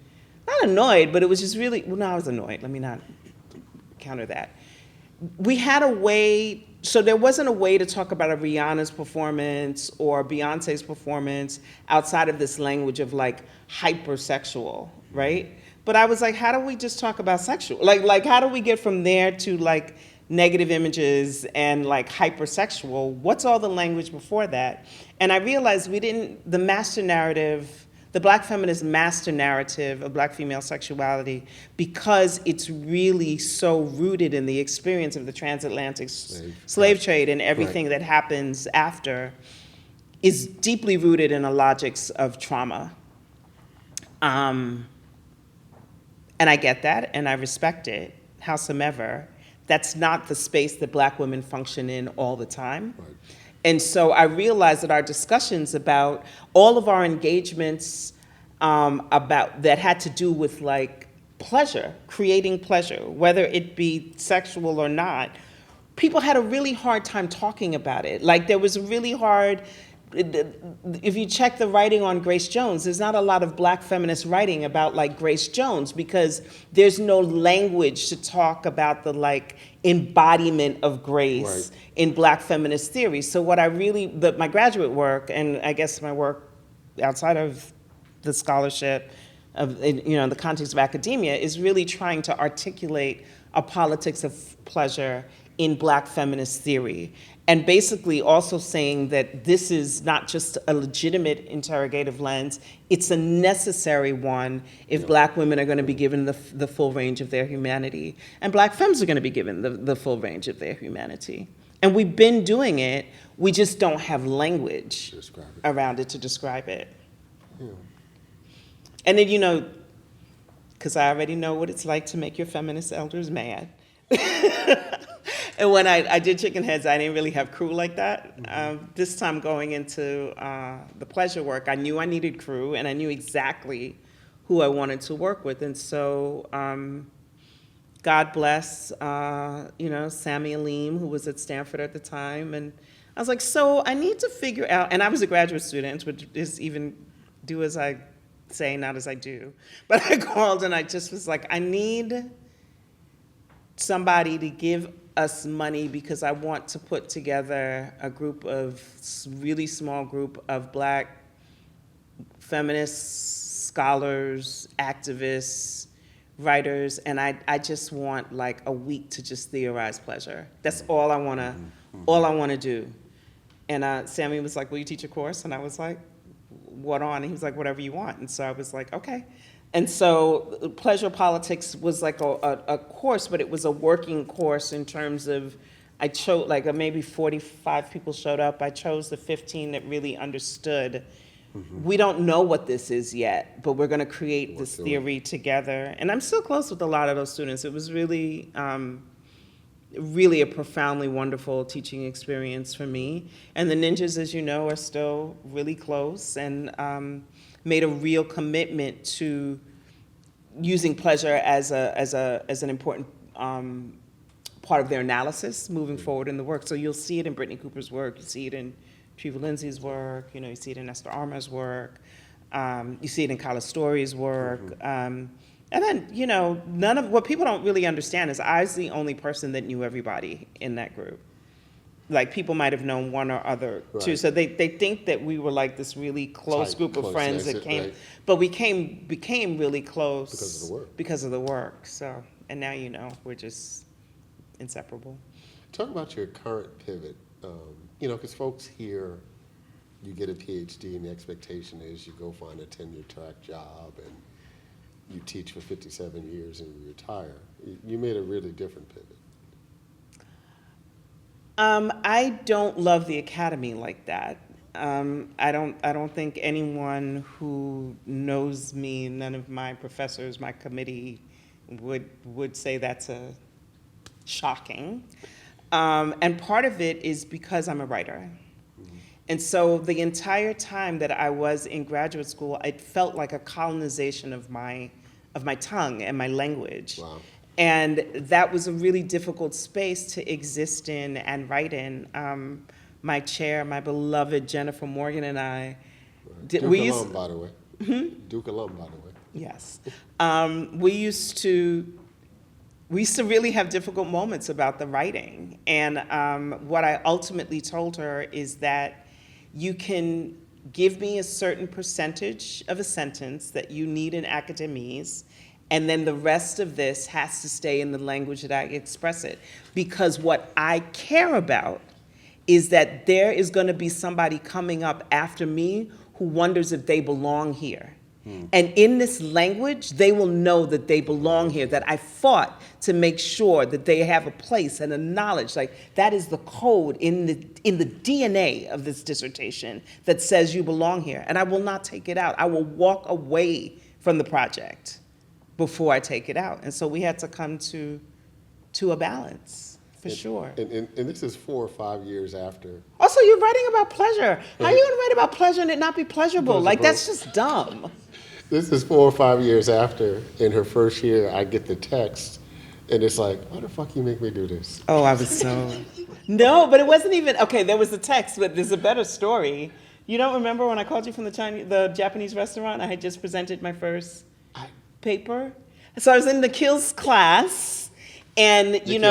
Not annoyed, but it was just really, well, no, I was annoyed. Let me not counter that. We had a way, so there wasn't a way to talk about a Rihanna's performance or Beyonce's performance outside of this language of like hypersexual, right? But I was like, how do we just talk about sexual? Like how do we get from there to like negative images and like hypersexual? What's all the language before that? And I realized the master narrative, the Black feminist master narrative of Black female sexuality, because it's really so rooted in the experience of the transatlantic slave trade and everything that happens after, is deeply rooted in a logics of trauma. And I get that, and I respect it, howsoever. That's not the space that Black women function in all the time. Right. And so I realized that our discussions about all of our engagements about that had to do with like pleasure, creating pleasure, whether it be sexual or not, people had a really hard time talking about it. Like there was a really hard if you check the writing on Grace Jones, there's not a lot of Black feminist writing about like Grace Jones, because there's no language to talk about the like embodiment of grace Right. in Black feminist theory. So what I really, my graduate work, and I guess my work outside of the scholarship, of the context of academia, is really trying to articulate a politics of pleasure in Black feminist theory. And basically also saying that this is not just a legitimate interrogative lens, it's a necessary one if Black women are going to be given the full range of their humanity. And Black femmes are going to be given the full range of their humanity. And we've been doing it, we just don't have language around it to describe it. Yeah. And then, because I already know what it's like to make your feminist elders mad. And when I did Chickenheads, I didn't really have crew like that. This time going into the pleasure work, I knew I needed crew, and I knew exactly who I wanted to work with. And so God bless, Sammy Aleem, who was at Stanford at the time. And I was like, so I need to figure out, and I was a graduate student, which is even do as I say, not as I do. But I called and I just was like, I need somebody to give us money because I want to put together a really small group of Black feminists, scholars, activists, writers, and I just want like a week to just theorize pleasure. That's all I want to do. And Sammy was like, will you teach a course? And I was like, what on? And he was like, whatever you want. And so I was like, okay. And so pleasure politics was like a course, but it was a working course in terms of, I chose, like maybe 45 people showed up. I chose the 15 that really understood. We don't know what this is yet, but we're going to create this theory together. And I'm still close with a lot of those students. It was really, really a profoundly wonderful teaching experience for me. And the ninjas, as you know, are still really close and made a real commitment to using pleasure as an important part of their analysis moving forward in the work. So you'll see it in Brittany Cooper's work, you see it in Treva Lindsay's work, you see it in Esther Armour's work, you see it in Kala Story's work. And then, none of what people don't really understand is I was the only person that knew everybody in that group. Like, people might have known one or other, too. So they think that we were like this really close group of friends that came. Right. But we became really close. Because of the work. So, and now, we're just inseparable. Talk about your current pivot. Because folks here, you get a Ph.D. and the expectation is you go find a tenure-track job and you teach for 57 years and you retire. You made a really different pivot. I don't love the academy like that. I don't think anyone who knows me, none of my professors, my committee, would say that's shocking. And part of it is because I'm a writer. And so the entire time that I was in graduate school, it felt like a colonization of my tongue and my language. Wow. And that was a really difficult space to exist in and write in. My chair, my beloved Jennifer Morgan and I, Duke alum, by the way. Duke alum, by the way. Yes. We used to really have difficult moments about the writing. And what I ultimately told her is that you can give me a certain percentage of a sentence that you need in academies, and then the rest of this has to stay in the language that I express it. Because what I care about is that there is going to be somebody coming up after me who wonders if they belong here. And in this language, they will know that they belong here, that I fought to make sure that they have a place and a knowledge. Like, that is the code in the DNA of this dissertation that says you belong here. And I will not take it out. I will walk away from the project before I take it out. And so we had to come to a balance, for sure. And this is 4 or 5 years after. Also, you're writing about pleasure. How are you going to write about pleasure and it not be pleasurable? Like, that's just dumb. This is 4 or 5 years after, in her first year, I get the text, and it's like, why the fuck you make me do this? Oh, I was so... No, but it wasn't even... Okay, there was a text, but there's a better story You don't remember when I called you from the Japanese restaurant? I had just presented my first paper. So I was in Nikhil's class, and you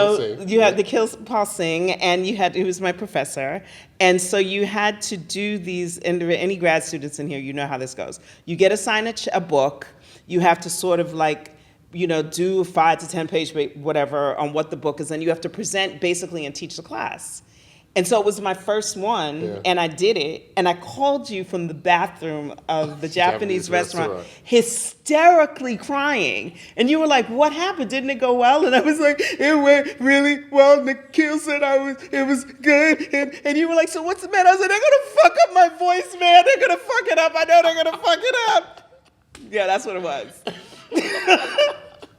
had Nikhil Singh, and he was my professor, and so you had to do these. And any grad students in here, you know how this goes. You get assigned a book. You have to sort of do a 5 to 10 page whatever on what the book is, and you have to present basically and teach the class. And so it was my first one, and I did it, and I called you from the bathroom of the Japanese restaurant, hysterically crying. And you were like, what happened? Didn't it go well? And I was like, it went really well. Nikhil said it was good. And you were like, so what's the matter? I said, they're going to fuck up my voice, man. They're going to fuck it up. I know they're going to fuck it up. Yeah, that's what it was.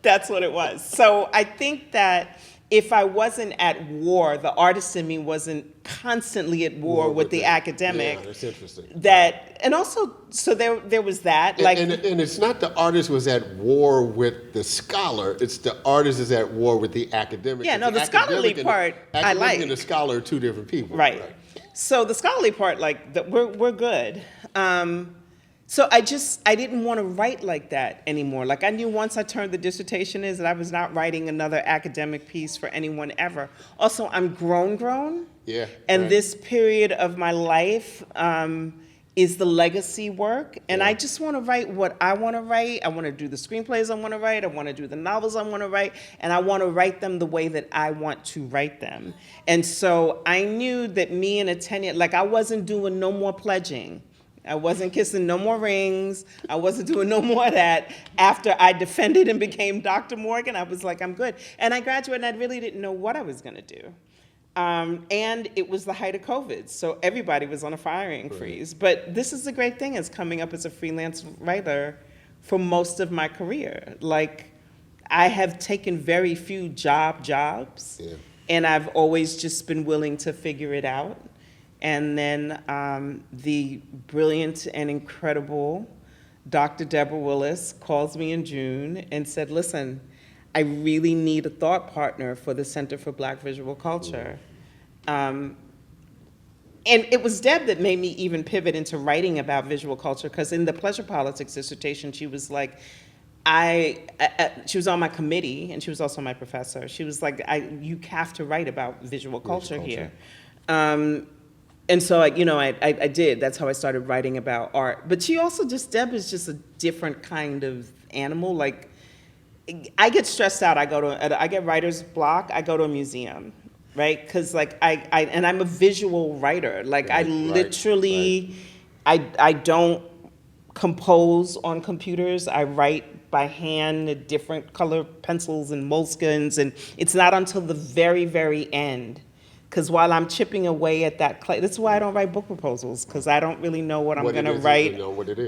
That's what it was. So I think that if I wasn't at war, the artist in me wasn't constantly at war with the academic. Yeah, that's interesting. And also, so there was that. And it's not the artist was at war with the scholar, it's the artist is at war with the academic. Yeah, no, the scholarly part, I like. Academic and the scholar are two different people. Right. So the scholarly part, we're good. So I didn't want to write like that anymore. Like I knew once I turned the dissertation in that I was not writing another academic piece for anyone ever. Also, I'm grown. Yeah. And this period of my life is the legacy work. And I just want to write what I want to write. I want to do the screenplays I want to write. I want to do the novels I want to write. And I want to write them the way that I want to write them. And so I knew that me and a 10-year, I wasn't doing no more pledging. I wasn't kissing no more rings. I wasn't doing no more of that. After I defended and became Dr. Morgan, I was like, I'm good. And I graduated and I really didn't know what I was gonna do. And it was the height of COVID, so everybody was on a firing freeze. But this is the great thing, is coming up as a freelance writer for most of my career. I have taken very few jobs, and I've always just been willing to figure it out. And then the brilliant and incredible Dr. Deborah Willis calls me in June and said, listen, I really need a thought partner for the Center for Black Visual Culture. And it was Deb that made me even pivot into writing about visual culture, because in the Pleasure Politics dissertation, she was like, she was on my committee, and she was also my professor. She was like, you have to write about visual culture here. And so, I did. That's how I started writing about art. But she also Deb is just a different kind of animal. I get stressed out. I get writer's block. I go to a museum, right? Because and I'm a visual writer. I literally, I don't compose on computers. I write by hand, with different color pencils and moleskins, and it's not until the very, very end. Because while I'm chipping away at that clay, that's why I don't write book proposals, because I don't really know what I'm going to write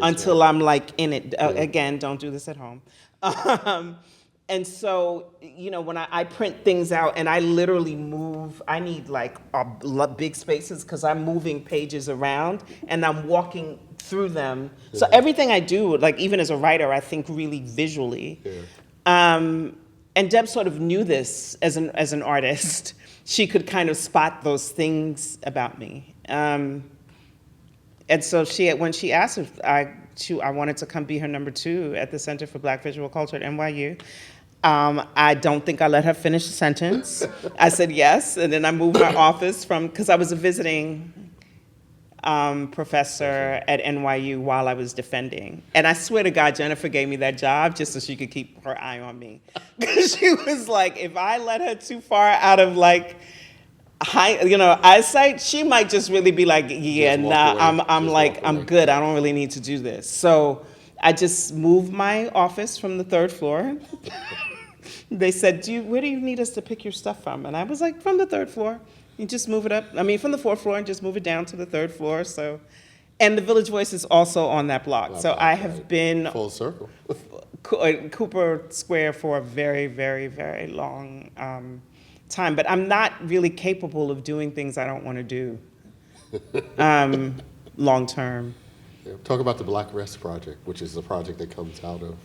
until I'm in it. Again, don't do this at home. And so, when I print things out and I literally move, I need big spaces because I'm moving pages around and I'm walking through them. So everything I do, even as a writer, I think really visually. And Deb sort of knew this as an artist. She could kind of spot those things about me. And so when she asked if I wanted to come be her number 2 at the Center for Black Visual Culture at NYU, I don't think I let her finish the sentence. I said yes, and then I moved my office because I was a visiting professor at NYU while I was defending. And I swear to God, Jennifer gave me that job just so she could keep her eye on me. Because she was like, if I let her too far out of eyesight, she might just really be like, I'm good. I don't really need to do this. So I just moved my office from the 3rd floor. They said, where do you need us to pick your stuff from? And I was like, from the 3rd floor. You just move it up. From the 4th floor and just move it down to the 3rd floor. So, and the Village Voice is also on that block. So I have been full circle. Cooper Square for a very, very, very long time. But I'm not really capable of doing things I don't want to do long term. Yeah. Talk about the Black Rest Project, which is a project that comes out of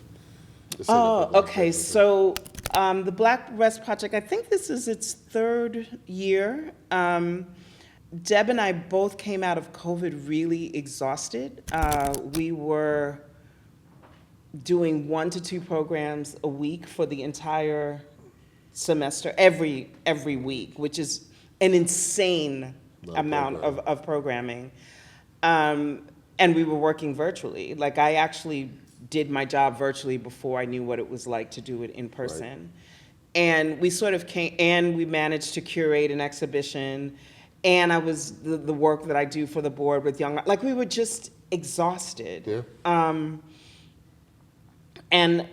the Center Oh, for Black okay. Rest. So the Black Rest Project, I think this is its 3rd year. Deb and I both came out of COVID really exhausted. We were doing 1 to 2 programs a week for the entire semester, every week, which is an insane amount of programming. And we were working virtually. Like, I actually did my job virtually before I knew what it was like to do it in person. Right. And we sort of came, and we managed to curate an exhibition, and I was the work that I do for the board with young, like, we were just exhausted. Yeah. And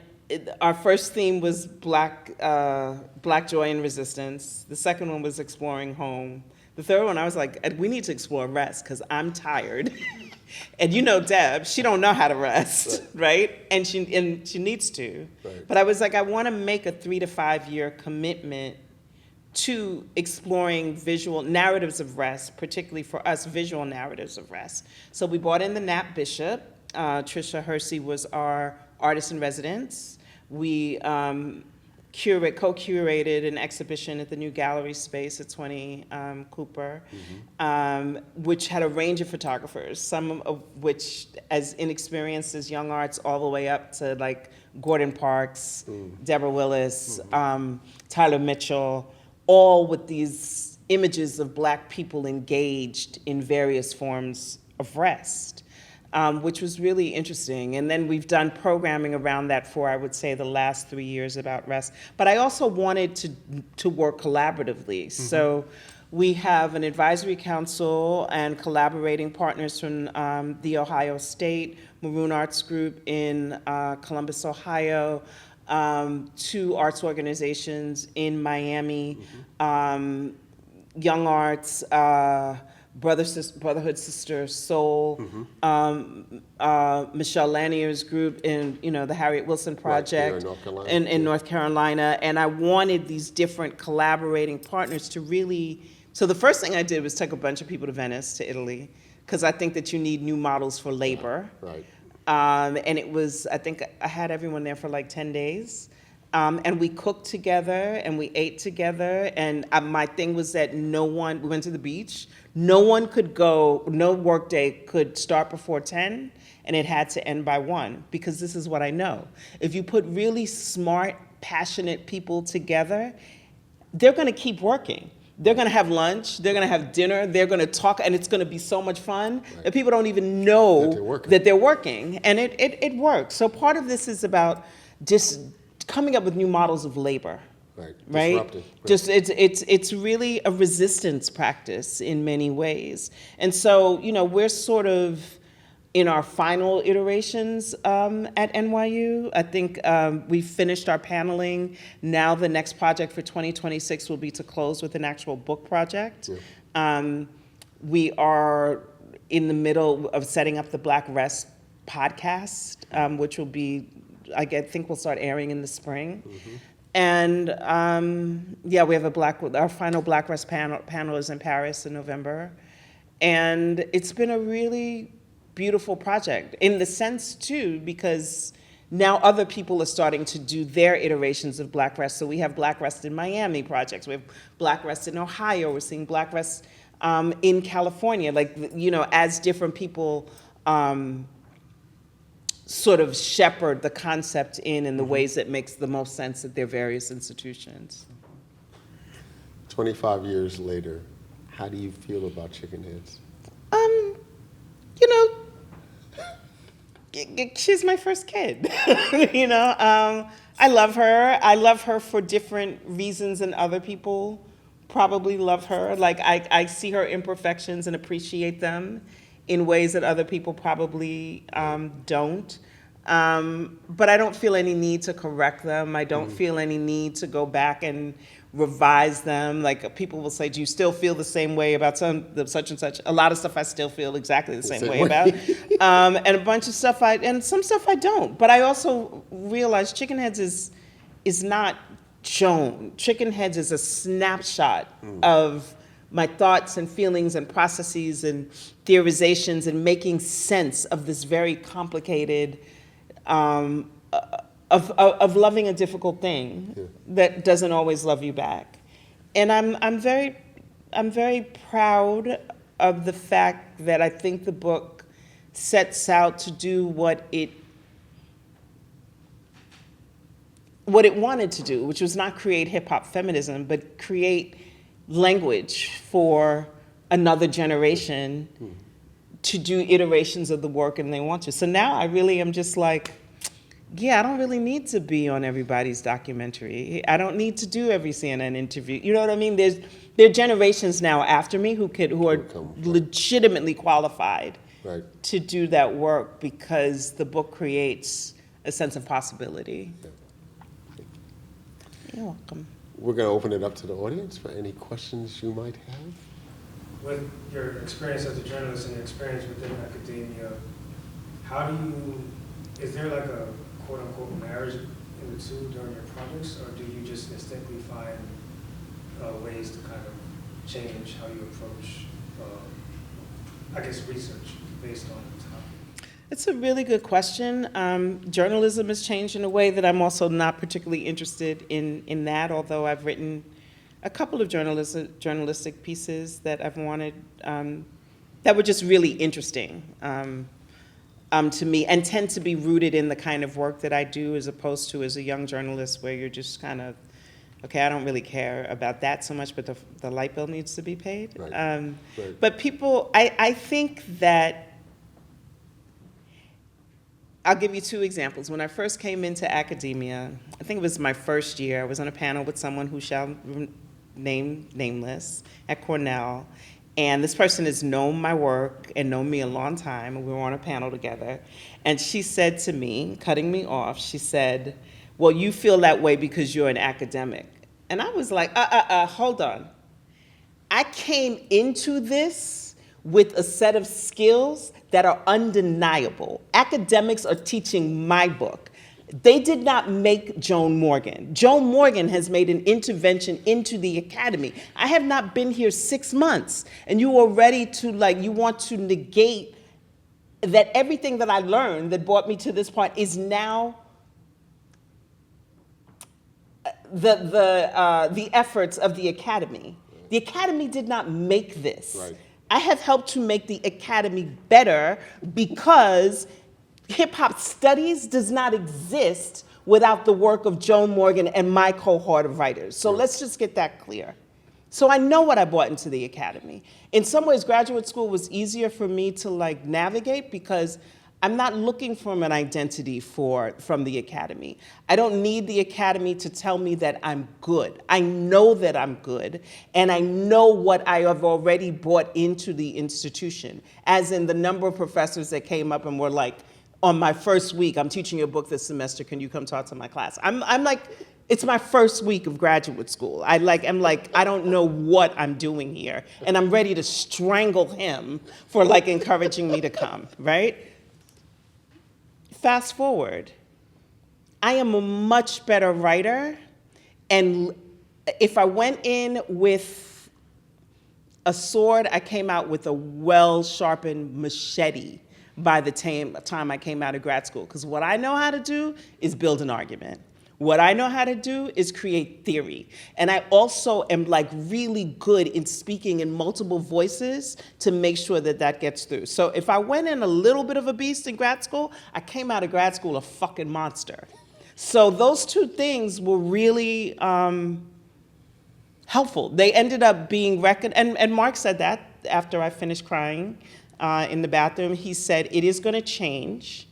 our first theme was Black joy and resistance. The second one was exploring home. The third one, I was like, we need to explore rest, because I'm tired. And you know Deb, she don't know how to rest, right? And she needs to. Right. But I was like, I want to make a 3 to 5 year commitment to exploring visual narratives of rest, particularly for us, visual narratives of rest. So we brought in the Nat Bishop. Tricia Hersey was our artist in residence. We co-curated an exhibition at the new gallery space at 20 Cooper, which had a range of photographers, some of which as inexperienced as young arts, all the way up to like Gordon Parks, Deborah Willis, Tyler Mitchell, all with these images of Black people engaged in various forms of rest. Which was really interesting. And then we've done programming around that for, I would say, the last 3 years about rest. But I also wanted to work collaboratively. So we have an advisory council and collaborating partners from the Ohio State Maroon Arts Group in Columbus, Ohio, 2 arts organizations in Miami, Young Arts, Brotherhood Sister Soul, Michelle Lanier's group in the Harriet Wilson Project in North Carolina. And I wanted these different collaborating partners to really, so the first thing I did was take a bunch of people to Venice, to Italy, because I think that you need new models for labor. Right. And it was, I think I had everyone there for like 10 days. And we cooked together and we ate together. And my thing was that we went to the beach. No one could go, no workday could start before 10, and it had to end by 1, because this is what I know. If you put really smart, passionate people together, they're gonna keep working. They're gonna have lunch, they're gonna have dinner, they're gonna talk, and it's gonna be so much fun that people don't even know that they're working. And it works. So part of this is about just coming up with new models of labor. Right? Disruptive. Just it's really a resistance practice in many ways. And so, we're sort of in our final iterations at NYU. I think we finished our paneling. Now the next project for 2026 will be to close with an actual book project. Yeah. We are in the middle of setting up the Black Rest podcast, which will be, I think we'll start airing in the spring. And we have our final Black Rest panel is in Paris in November. And it's been a really beautiful project in the sense too, because now other people are starting to do their iterations of Black Rest. So we have Black Rest in Miami projects. We have Black Rest in Ohio. We're seeing Black Rest in California, as different people sort of shepherd the concept in the ways that makes the most sense at their various institutions. 25 years later, how do you feel about Chickenheads? She's my first kid. I love her. I love her for different reasons than other people probably love her. Like, I see her imperfections and appreciate them in ways that other people probably don't. But I don't feel any need to correct them. I don't feel any need to go back and revise them. Like, people will say, do you still feel the same way about such and such? A lot of stuff I still feel exactly the same way about. And a bunch of stuff and some stuff I don't. But I also realize Chickenheads is not Joan. Chickenheads is a snapshot of my thoughts and feelings and processes and theorizations and making sense of this very complicated, of loving a difficult thing that doesn't always love you back. And I'm very I'm very proud of the fact that I think the book sets out to do what it wanted to do, which was not create hip-hop feminism, but create language for another generation to do iterations of the work and they want to. So now I really am just like, yeah, I don't really need to be on everybody's documentary. I don't need to do every CNN interview. You know what I mean? There are generations now after me who are legitimately qualified to do that work because the book creates a sense of possibility. You're welcome. We're going to open it up to the audience for any questions you might have. With your experience as a journalist and your experience within academia, is there like a quote unquote marriage in the two during your projects, or do you just instinctively find ways to kind of change how you approach, research based on the topic? It's a really good question. Journalism has changed in a way that I'm also not particularly interested in that, although I've written a couple of journalistic pieces that I've wanted, that were just really interesting to me and tend to be rooted in the kind of work that I do as opposed to as a young journalist where you're just kind of, okay, I don't really care about that so much, but the light bill needs to be paid. Right. But people, I think that, I'll give you two examples. When I first came into academia, I think it was my first year, I was on a panel with someone who shall name nameless at Cornell, and this person has known my work and known me a long time, and we were on a panel together, and she said to me, cutting me off, she said, well, you feel that way because you're an academic. And I was like, hold on. I came into this with a set of skills that are undeniable. Academics are teaching my book. They did not make Joan Morgan. Joan Morgan has made an intervention into the academy. I have not been here 6 months, and you are ready to, you want to negate that everything that I learned that brought me to this point is now the efforts of the academy. The academy did not make this. Right. I have helped to make the academy better because hip-hop studies does not exist without the work of Joan Morgan and my cohort of writers. So let's just get that clear. So I know what I brought into the academy. In some ways, graduate school was easier for me to navigate because I'm not looking for an identity from the academy. I don't need the academy to tell me that I'm good. I know that I'm good, and I know what I have already brought into the institution, as in the number of professors that came up and were like, on my first week, I'm teaching you a book this semester, can you come talk to my class? I'm like, it's my first week of graduate school. I'm like, I don't know what I'm doing here, and I'm ready to strangle him for encouraging me to come, right? Fast forward, I am a much better writer, and if I went in with a sword, I came out with a well-sharpened machete by the time I came out of grad school, because what I know how to do is build an argument. What I know how to do is create theory. And I also am really good in speaking in multiple voices to make sure that that gets through. So if I went in a little bit of a beast in grad school, I came out of grad school a fucking monster. So those two things were really helpful. They ended up being and Mark said that after I finished crying in the bathroom. He said, it is gonna change.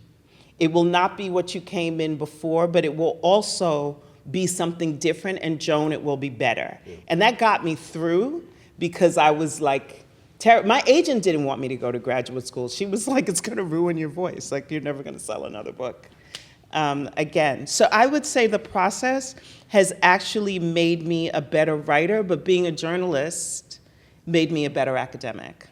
It will not be what you came in before, but it will also be something different, and Joan, it will be better. Yeah. And that got me through because I was my agent didn't want me to go to graduate school. She was like, it's gonna ruin your voice. You're never gonna sell another book again. So I would say the process has actually made me a better writer, but being a journalist made me a better academic.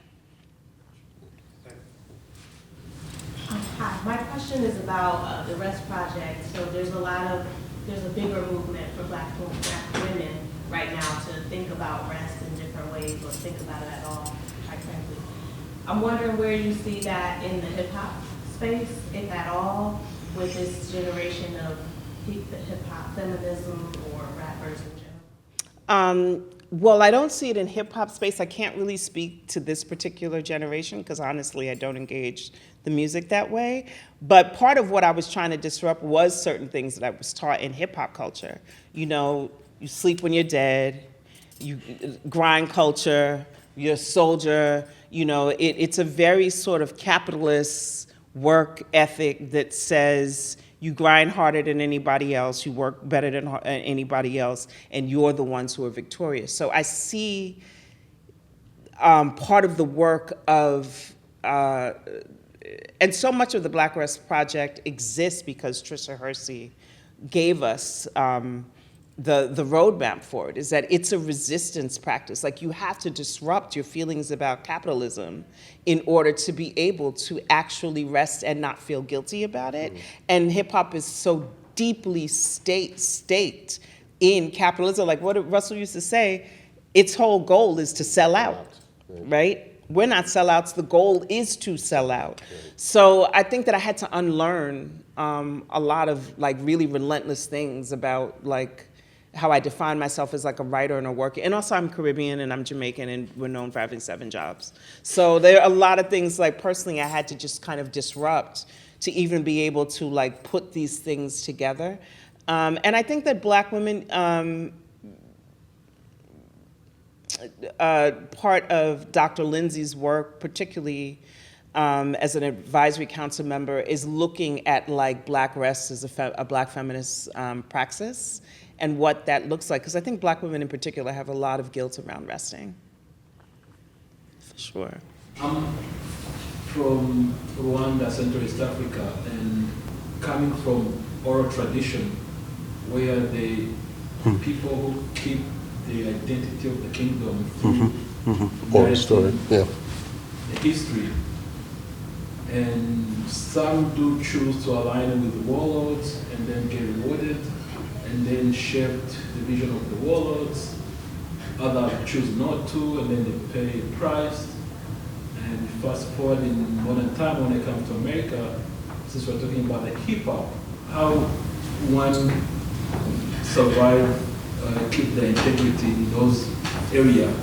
Hi, my question is about the REST project. So there's a bigger movement for black women right now to think about REST in different ways, or think about it at all, quite frankly. I'm wondering where you see that in the hip hop space, if at all, with this generation of hip hop feminism or rappers in general. Well, I don't see it in hip hop space. I can't really speak to this particular generation because honestly, I don't engage the music that way. But part of what I was trying to disrupt was certain things that I was taught in hip hop culture. You know, you sleep when you're dead, you grind culture, you're a soldier. You know, it's a very sort of capitalist work ethic that says you grind harder than anybody else, you work better than anybody else, and you're the ones who are victorious. So I see part of the work of, and so much of the Black Rest Project exists because Trisha Hersey gave us the roadmap for it, is that it's a resistance practice. Like, you have to disrupt your feelings about capitalism in order to be able to actually rest and not feel guilty about it. Mm-hmm. And hip hop is so deeply staked in capitalism. Like what Russell used to say, its whole goal is to sell out, right? We're not sellouts, the goal is to sell out. So I think that I had to unlearn a lot of like really relentless things about like how I define myself as like a writer and a worker. And also I'm Caribbean and I'm Jamaican and we're known for having 7 jobs. So there are a lot of things like personally I had to just kind of disrupt to even be able to like put these things together. And I think that Black women, part of Dr. Lindsay's work, particularly as an advisory council member, is looking at like Black rest as a Black feminist praxis and what that looks like. Because I think Black women in particular have a lot of guilt around resting, for sure. I'm from Rwanda, Central East Africa, and coming from oral tradition where the people who keep the identity of the kingdom through oral story, the history. And some do choose to align with the warlords and then get rewarded and then shaped the vision of the warlords. Others choose not to and then they pay a price. And fast forward in modern time when it comes to America, since we're talking about the hip hop, how one survive, keep the integrity in those areas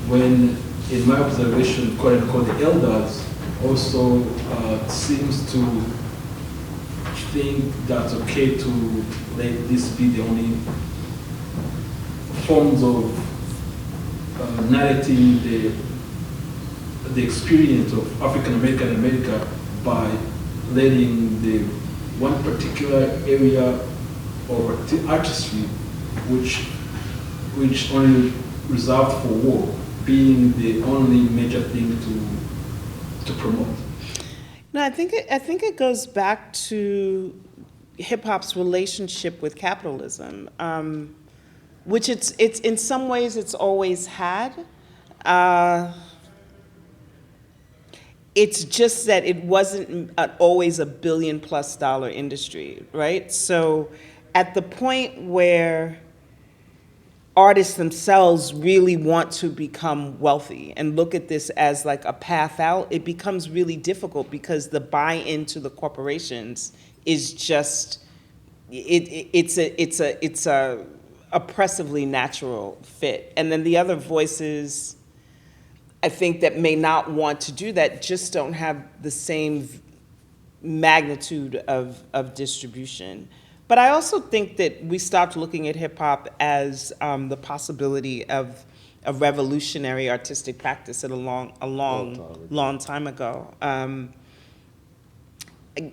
when, in my observation, quote unquote, the elders also seems to think that's okay to let this be the only forms of narrating the experience of African American America by letting the one particular area of artistry which only reserved for war being the only major thing to promote. No, I think it goes back to hip hop's relationship with capitalism, which it's in some ways it's always had. It's just that it wasn't always a $1 billion+ industry, right? So at the point where artists themselves really want to become wealthy and look at this as like a path out, it becomes really difficult because the buy-in to the corporations is just, it's a oppressively natural fit. And then the other voices, I think, that may not want to do that just don't have the same magnitude of distribution. But I also think that we stopped looking at hip hop as the possibility of a revolutionary artistic practice at a long time ago.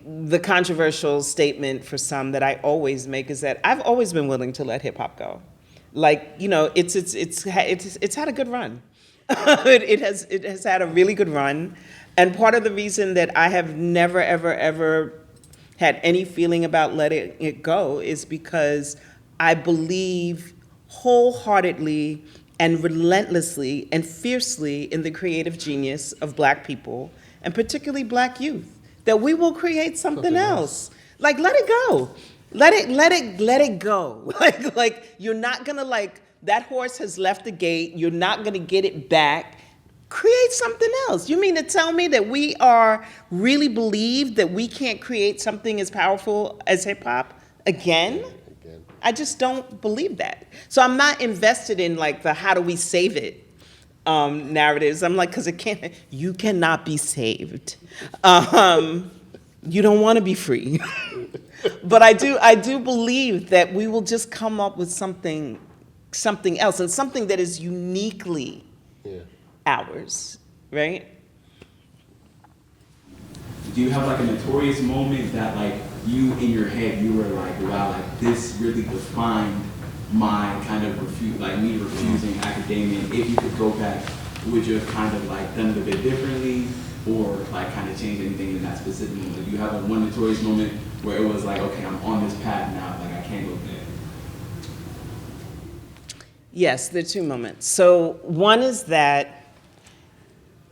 The controversial statement for some that I always make is that I've always been willing to let hip hop go. Like, you know, it's had a good run. It has had a really good run, and part of the reason that I have never ever had any feeling about letting it go is because I believe wholeheartedly and relentlessly and fiercely in the creative genius of Black people, and particularly Black youth, that we will create something else. Like, let it go. Let it go. Like you're not gonna, like, that horse has left the gate, you're not gonna get it back. Create something else. You mean to tell me that we are really believe that we can't create something as powerful as hip hop again? I just don't believe that. So I'm not invested in like the how do we save it narratives. I'm like, because you cannot be saved. You don't want to be free. But I do believe that we will just come up with something else, and something that is uniquely ours, right? Do you have like a notorious moment that like you in your head, you were like, wow, like this really defined my kind of me refusing academia? If you could go back, would you have kind of like done it a bit differently, or like kind of changed anything in that specific moment? Do you have one notorious moment where it was like, okay, I'm on this path now, like I can't go back? Yes, there are two moments. So one is that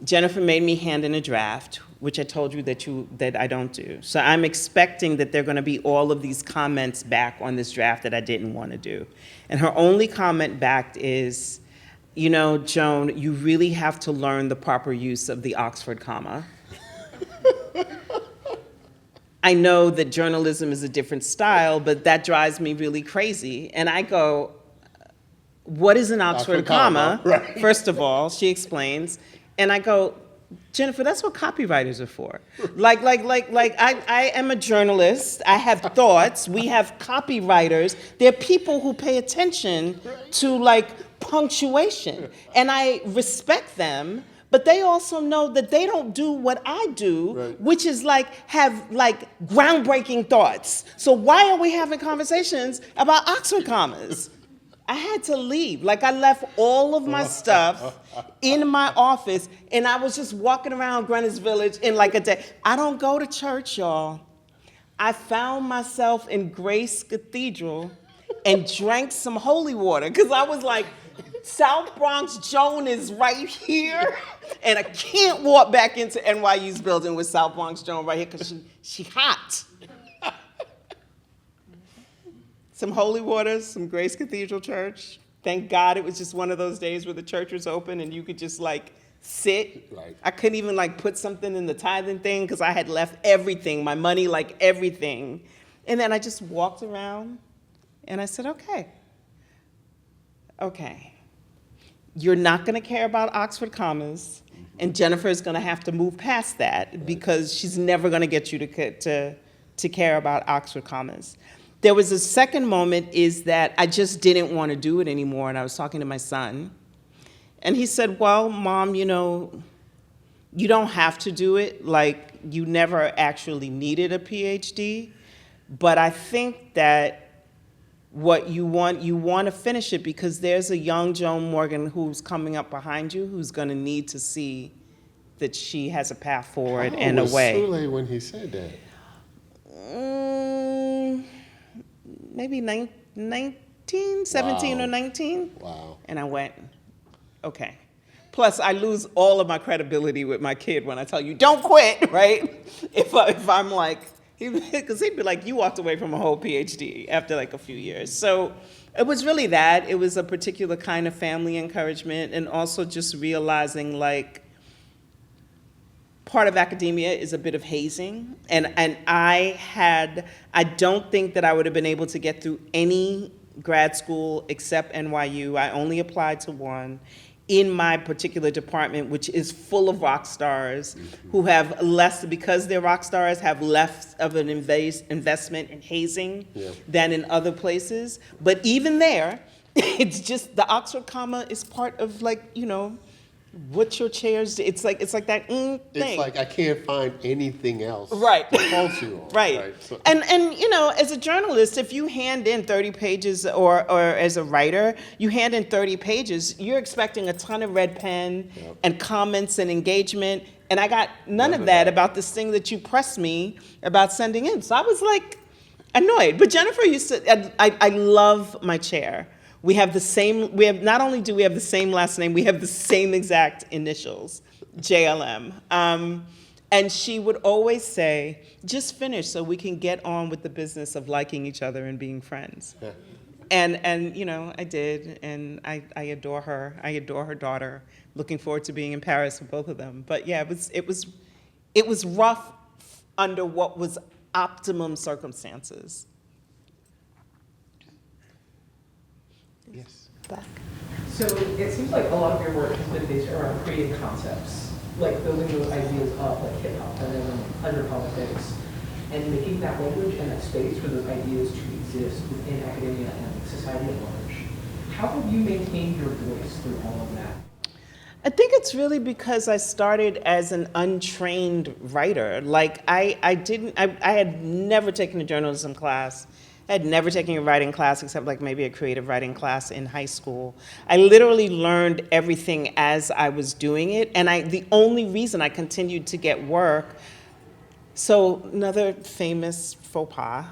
Jennifer made me hand in a draft, which I told you that I don't do. So I'm expecting that there are going to be all of these comments back on this draft that I didn't want to do. And her only comment back is, you know, Joan, you really have to learn the proper use of the Oxford comma. I know that journalism is a different style, but that drives me really crazy. And I go, what is an Oxford comma? Right. First of all, she explains. And I go, Jennifer, that's what copywriters are for. I am a journalist. I have thoughts. We have copywriters. There are people who pay attention to like punctuation. And I respect them, but they also know that they don't do what I do, which is like have like groundbreaking thoughts. So why are we having conversations about Oxford commas? I had to leave. Like, I left all of my stuff in my office, and I was just walking around Greenwich Village in like a day. I don't go to church, y'all. I found myself in Grace Cathedral and drank some holy water, because I was like, South Bronx Joan is right here, and I can't walk back into NYU's building with South Bronx Joan right here, because she hot. Some holy water, some Grace Cathedral Church. Thank God it was just one of those days where the church was open and you could just like sit. Right. I couldn't even like put something in the tithing thing because I had left everything, my money, like everything. And then I just walked around and I said, okay. You're not gonna care about Oxford commas, and Jennifer is gonna have to move past that because she's never gonna get you to care about Oxford commas. There was a second moment is that I just didn't want to do it anymore, and I was talking to my son. And he said, well, Mom, you know, you don't have to do it. Like, you never actually needed a Ph.D. But I think that what you want to finish it because there's a young Joan Morgan who's coming up behind you who's going to need to see that she has a path forward and a way. How old was Sule when he said that? Maybe 17 or 19. Wow. And I went, okay. Plus, I lose all of my credibility with my kid when I tell you, don't quit, right? If I'm like, because he'd be like, you walked away from a whole PhD after like a few years. So it was really that. It was a particular kind of family encouragement, and also just realizing like, part of academia is a bit of hazing, and I don't think that I would have been able to get through any grad school except NYU. I only applied to one in my particular department, which is full of rock stars who have less, because they're rock stars, have less of an investment in hazing than in other places. But even there, it's just the Oxford comma is part of like, you know, what your chairs do. It's like that thing. It's like I can't find anything else right. to fault you on. Right. So. And you know, as a journalist, if you hand in 30 pages or as a writer, you hand in 30 pages, you're expecting a ton of red pen and comments and engagement. And I got none of that about this thing that you pressed me about sending in. So I was like annoyed. But Jennifer used to, I love my chair. We have the same, not only do we have the same last name, we have the same exact initials, JLM. And she would always say, just finish so we can get on with the business of liking each other and being friends. Yeah. And you know, I did, and I adore her. I adore her daughter. Looking forward to being in Paris with both of them. But yeah, it was rough under what was optimum circumstances. Yes. Back. So it seems like a lot of your work has been based around creating concepts, like building those ideas up, like hip hop and then under politics, and making that language and that space for those ideas to exist within academia and society at large. How have you maintained your voice through all of that? I think it's really because I started as an untrained writer. Like I had never taken a journalism class. I had never taken a writing class except like maybe a creative writing class in high school. I literally learned everything as I was doing it, and the only reason I continued to get work, so another famous faux pas,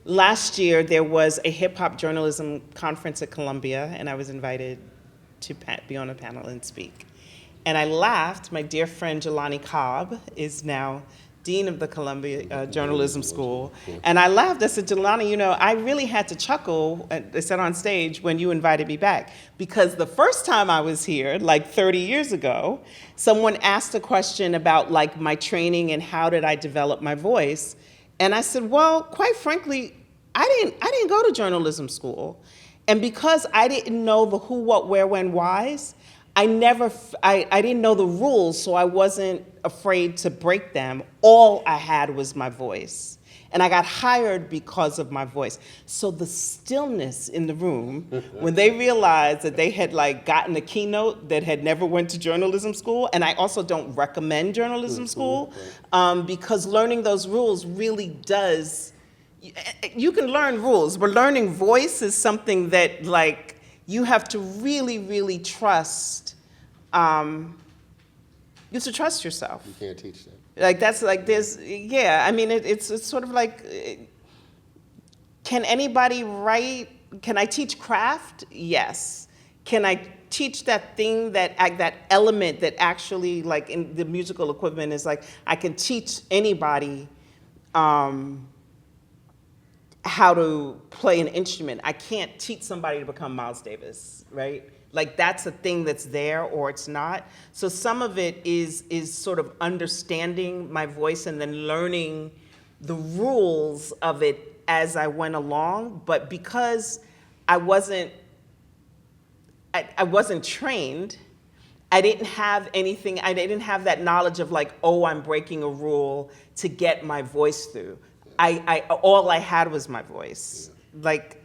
last year there was a hip hop journalism conference at Columbia, and I was invited to be on a panel and speak. And I laughed. My dear friend Jelani Cobb is now dean of the Columbia Journalism School. And I laughed. I said, Jelani, you know, I really had to chuckle, I said on stage, when you invited me back. Because the first time I was here, like 30 years ago, someone asked a question about like my training and how did I develop my voice. And I said, well, quite frankly, I didn't go to journalism school. And because I didn't know the who, what, where, when, whys, I didn't know the rules, so I wasn't afraid to break them. All I had was my voice. And I got hired because of my voice. So the stillness in the room, when they realized that they had like gotten a keynote that had never went to journalism school, and I also don't recommend journalism school, because learning those rules really does, you can learn rules, but learning voice is something that like you have to really, really trust. You have to trust yourself. You can't teach that. Like that's like there's, yeah, I mean it's sort of like, can anybody write, can I teach craft? Yes. Can I teach that thing, that element that actually like in the musical equivalent is like, I can teach anybody how to play an instrument. I can't teach somebody to become Miles Davis, right? Like that's a thing that's there or it's not. So some of it is sort of understanding my voice and then learning the rules of it as I went along. But because I wasn't trained, I didn't have anything, I didn't have that knowledge of like, oh, I'm breaking a rule to get my voice through. All I had was my voice, like,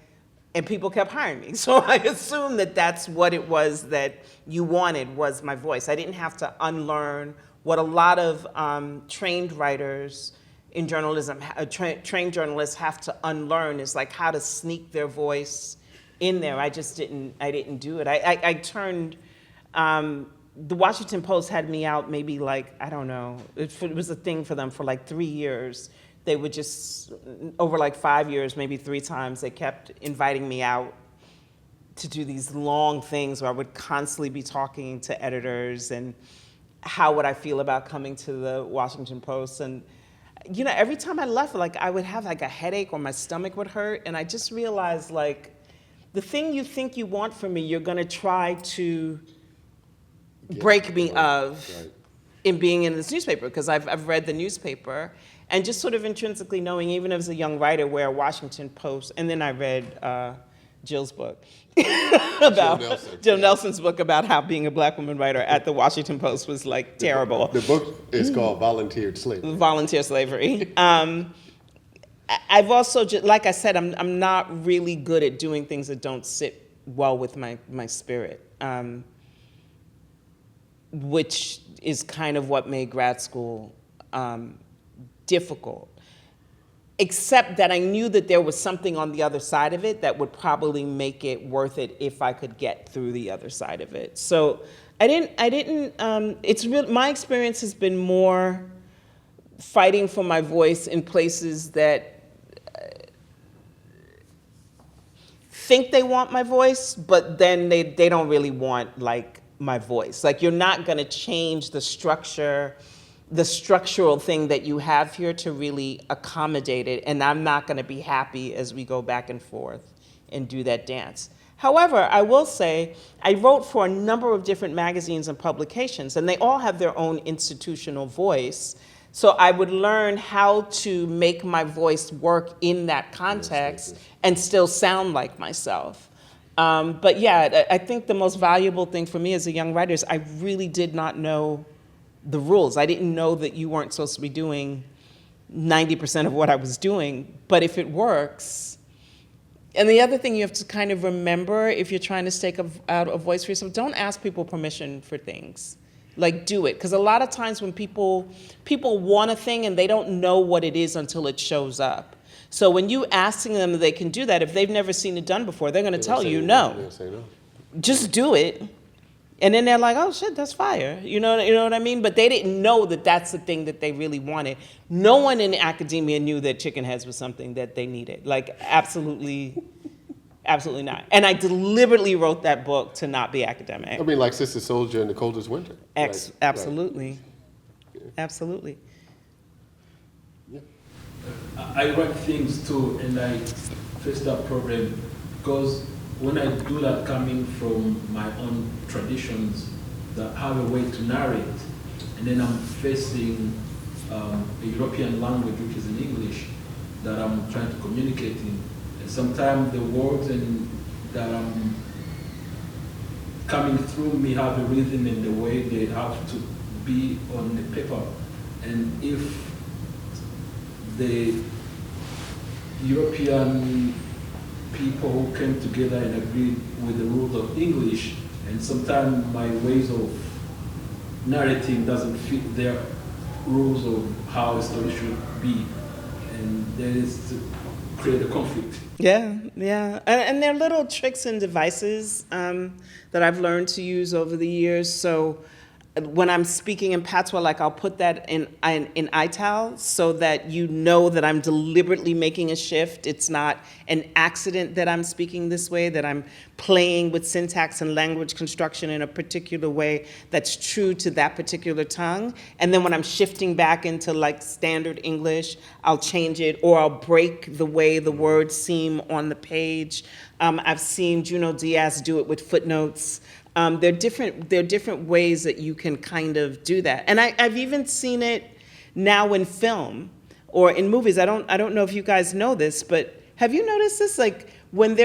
and people kept hiring me. So I assumed that that's what it was that you wanted was my voice. I didn't have to unlearn what a lot of trained writers in journalism, trained journalists have to unlearn is like how to sneak their voice in there. I didn't do it. I turned, the Washington Post had me out maybe like, I don't know, it was a thing for them for like 3 years. They would just, over like 5 years, maybe 3 times, they kept inviting me out to do these long things where I would constantly be talking to editors and how would I feel about coming to the Washington Post. And, you know, every time I left, like I would have like a headache or my stomach would hurt. And I just realized like, the thing you think you want from me, you're gonna try to break me of in being in this newspaper, because I've read the newspaper. And just sort of intrinsically knowing, even as a young writer, where Washington Post, and then I read Jill's book, about Jill Nelson's book about how being a black woman writer at the Washington Post was like terrible. The book is called Volunteered Slavery. Volunteer Slavery. I've also, like I said, I'm not really good at doing things that don't sit well with my spirit, which is kind of what made grad school difficult, except that I knew that there was something on the other side of it that would probably make it worth it if I could get through the other side of it. So it's real. My experience has been more fighting for my voice in places that think they want my voice, but then they don't really want like my voice. Like you're not gonna change the structural thing that you have here to really accommodate it, and I'm not gonna be happy as we go back and forth and do that dance. However, I will say, I wrote for a number of different magazines and publications, and they all have their own institutional voice So I would learn how to make my voice work in that context and still sound like myself. But yeah, I think the most valuable thing for me as a young writer is I really did not know the rules. I didn't know that you weren't supposed to be doing 90% of what I was doing, but if it works. And the other thing you have to kind of remember if you're trying to stake out a voice for yourself, don't ask people permission for things. Like, do it. Because a lot of times when people want a thing and they don't know what it is until it shows up. So when you asking them if they can do that, if they've never seen it done before, they're going to tell you no. They'll say no. Just do it. And then they're like, oh shit, that's fire. You know what I mean? But they didn't know that that's the thing that they really wanted. No one in academia knew that Chickenheads was something that they needed. Like, absolutely not. And I deliberately wrote that book to not be academic. I mean, like Sister Soldier in the Coldest Winter. Absolutely. Absolutely. Yeah. I write things too, and I face that problem because when I do that coming from my own traditions that have a way to narrate, and then I'm facing a European language, which is in English, that I'm trying to communicate in. And sometimes the words that I'm coming through me have a rhythm in the way they have to be on the paper. And if the European people who came together and agreed with the rules of English, and sometimes my ways of narrating doesn't fit their rules of how a story should be, and there is to create a conflict. Yeah. And there are little tricks and devices that I've learned to use over the years. So when I'm speaking in patois, like I'll put that in italics so that you know that I'm deliberately making a shift. It's not an accident that I'm speaking this way, that I'm playing with syntax and language construction in a particular way that's true to that particular tongue. And then when I'm shifting back into like standard English, I'll change it, or I'll break the way the words seem on the page. I've seen Juno Diaz do it with footnotes. There are different ways that you can kind of do that. And I've even seen it now in film or in movies. I don't know if you guys know this, but have you noticed this? Like when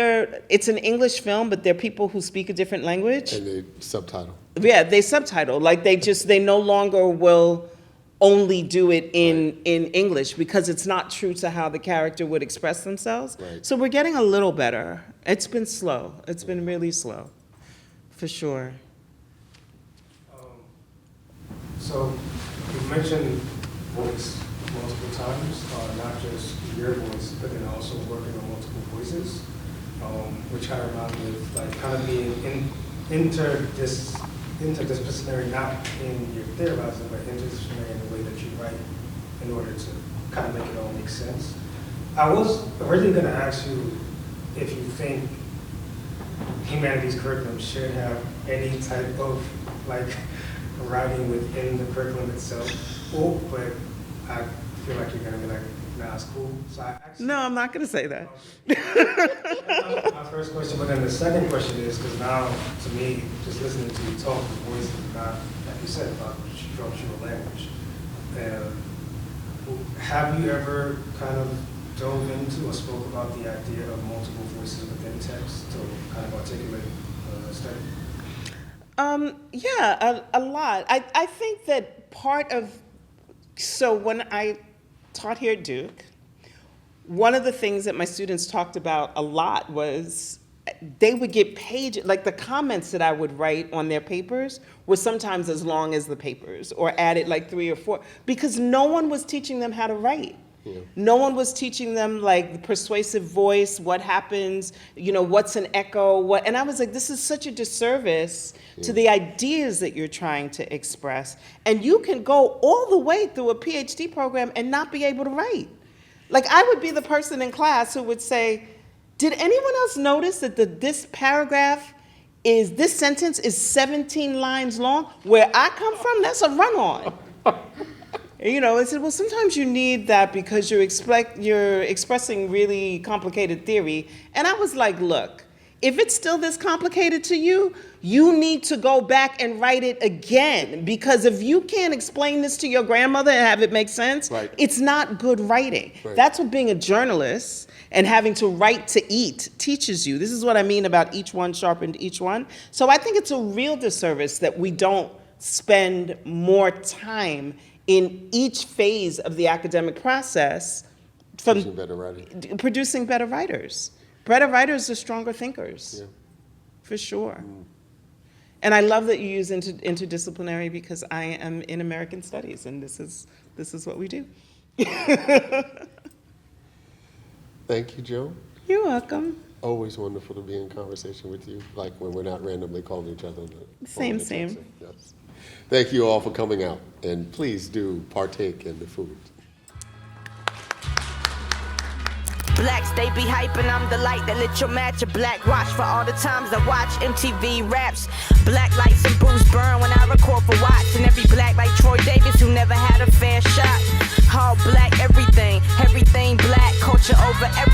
it's an English film, but there are people who speak a different language. And they subtitle. Yeah, they subtitle. Like they no longer will only do it in English because it's not true to how the character would express themselves. Right. So we're getting a little better. It's been slow. It's been really slow. For sure. So you mentioned voice multiple times, not just your voice, but then also working on multiple voices, which kind of reminds me of like kind of being interdisciplinary, not in your theorizing, but interdisciplinary in the way that you write in order to kind of make it all make sense. I was originally going to ask you if you think humanities curriculum should have any type of like writing within the curriculum itself, but I feel like you're gonna be like, nah, it's cool. So No, I'm not gonna say that. My first question, but then the second question is, because now to me, just listening to you talk, the voice is not, like you said, about structural language. Have you ever kind of dove into or spoke about the idea of multiple voices within text to kind of articulate a study? Yeah, a lot. I think that so when I taught here at Duke, one of the things that my students talked about a lot was they would get pages, like the comments that I would write on their papers were sometimes as long as the papers, or added like 3 or 4, because no one was teaching them how to write. Yeah. No one was teaching them like the persuasive voice, what happens, what's an echo, and I was like, this is such a disservice to the ideas that you're trying to express. And you can go all the way through a Ph.D. program and not be able to write. Like I would be the person in class who would say, did anyone else notice that this sentence is 17 lines long? Where I come from, that's a run-on. I said, well, sometimes you need that because you're expressing really complicated theory. And I was like, look, if it's still this complicated to you, you need to go back and write it again. Because if you can't explain this to your grandmother and have it make sense, Right. it's not good writing. Right. That's what being a journalist and having to write to eat teaches you. This is what I mean about each one sharpened each one. So I think it's a real disservice that we don't spend more time in each phase of the academic process from Producing better writing. producing better writers. Better writers are stronger thinkers, Yeah. for sure. And I love that you use interdisciplinary because I am in American studies, and this is what we do. Thank you, Joan. You're welcome. Always wonderful to be in conversation with you, like when we're not randomly calling each other on the phone Same. and texting. Yes. Thank you all for coming out, and please do partake in the food. Blacks, they be hyping, I'm the light that lit your match. A black watch for all the times I watch MTV raps. Black lights and booze burn when I record for Watts. And every black like Troy Davis who never had a fair shot. All black, everything black, culture over everything.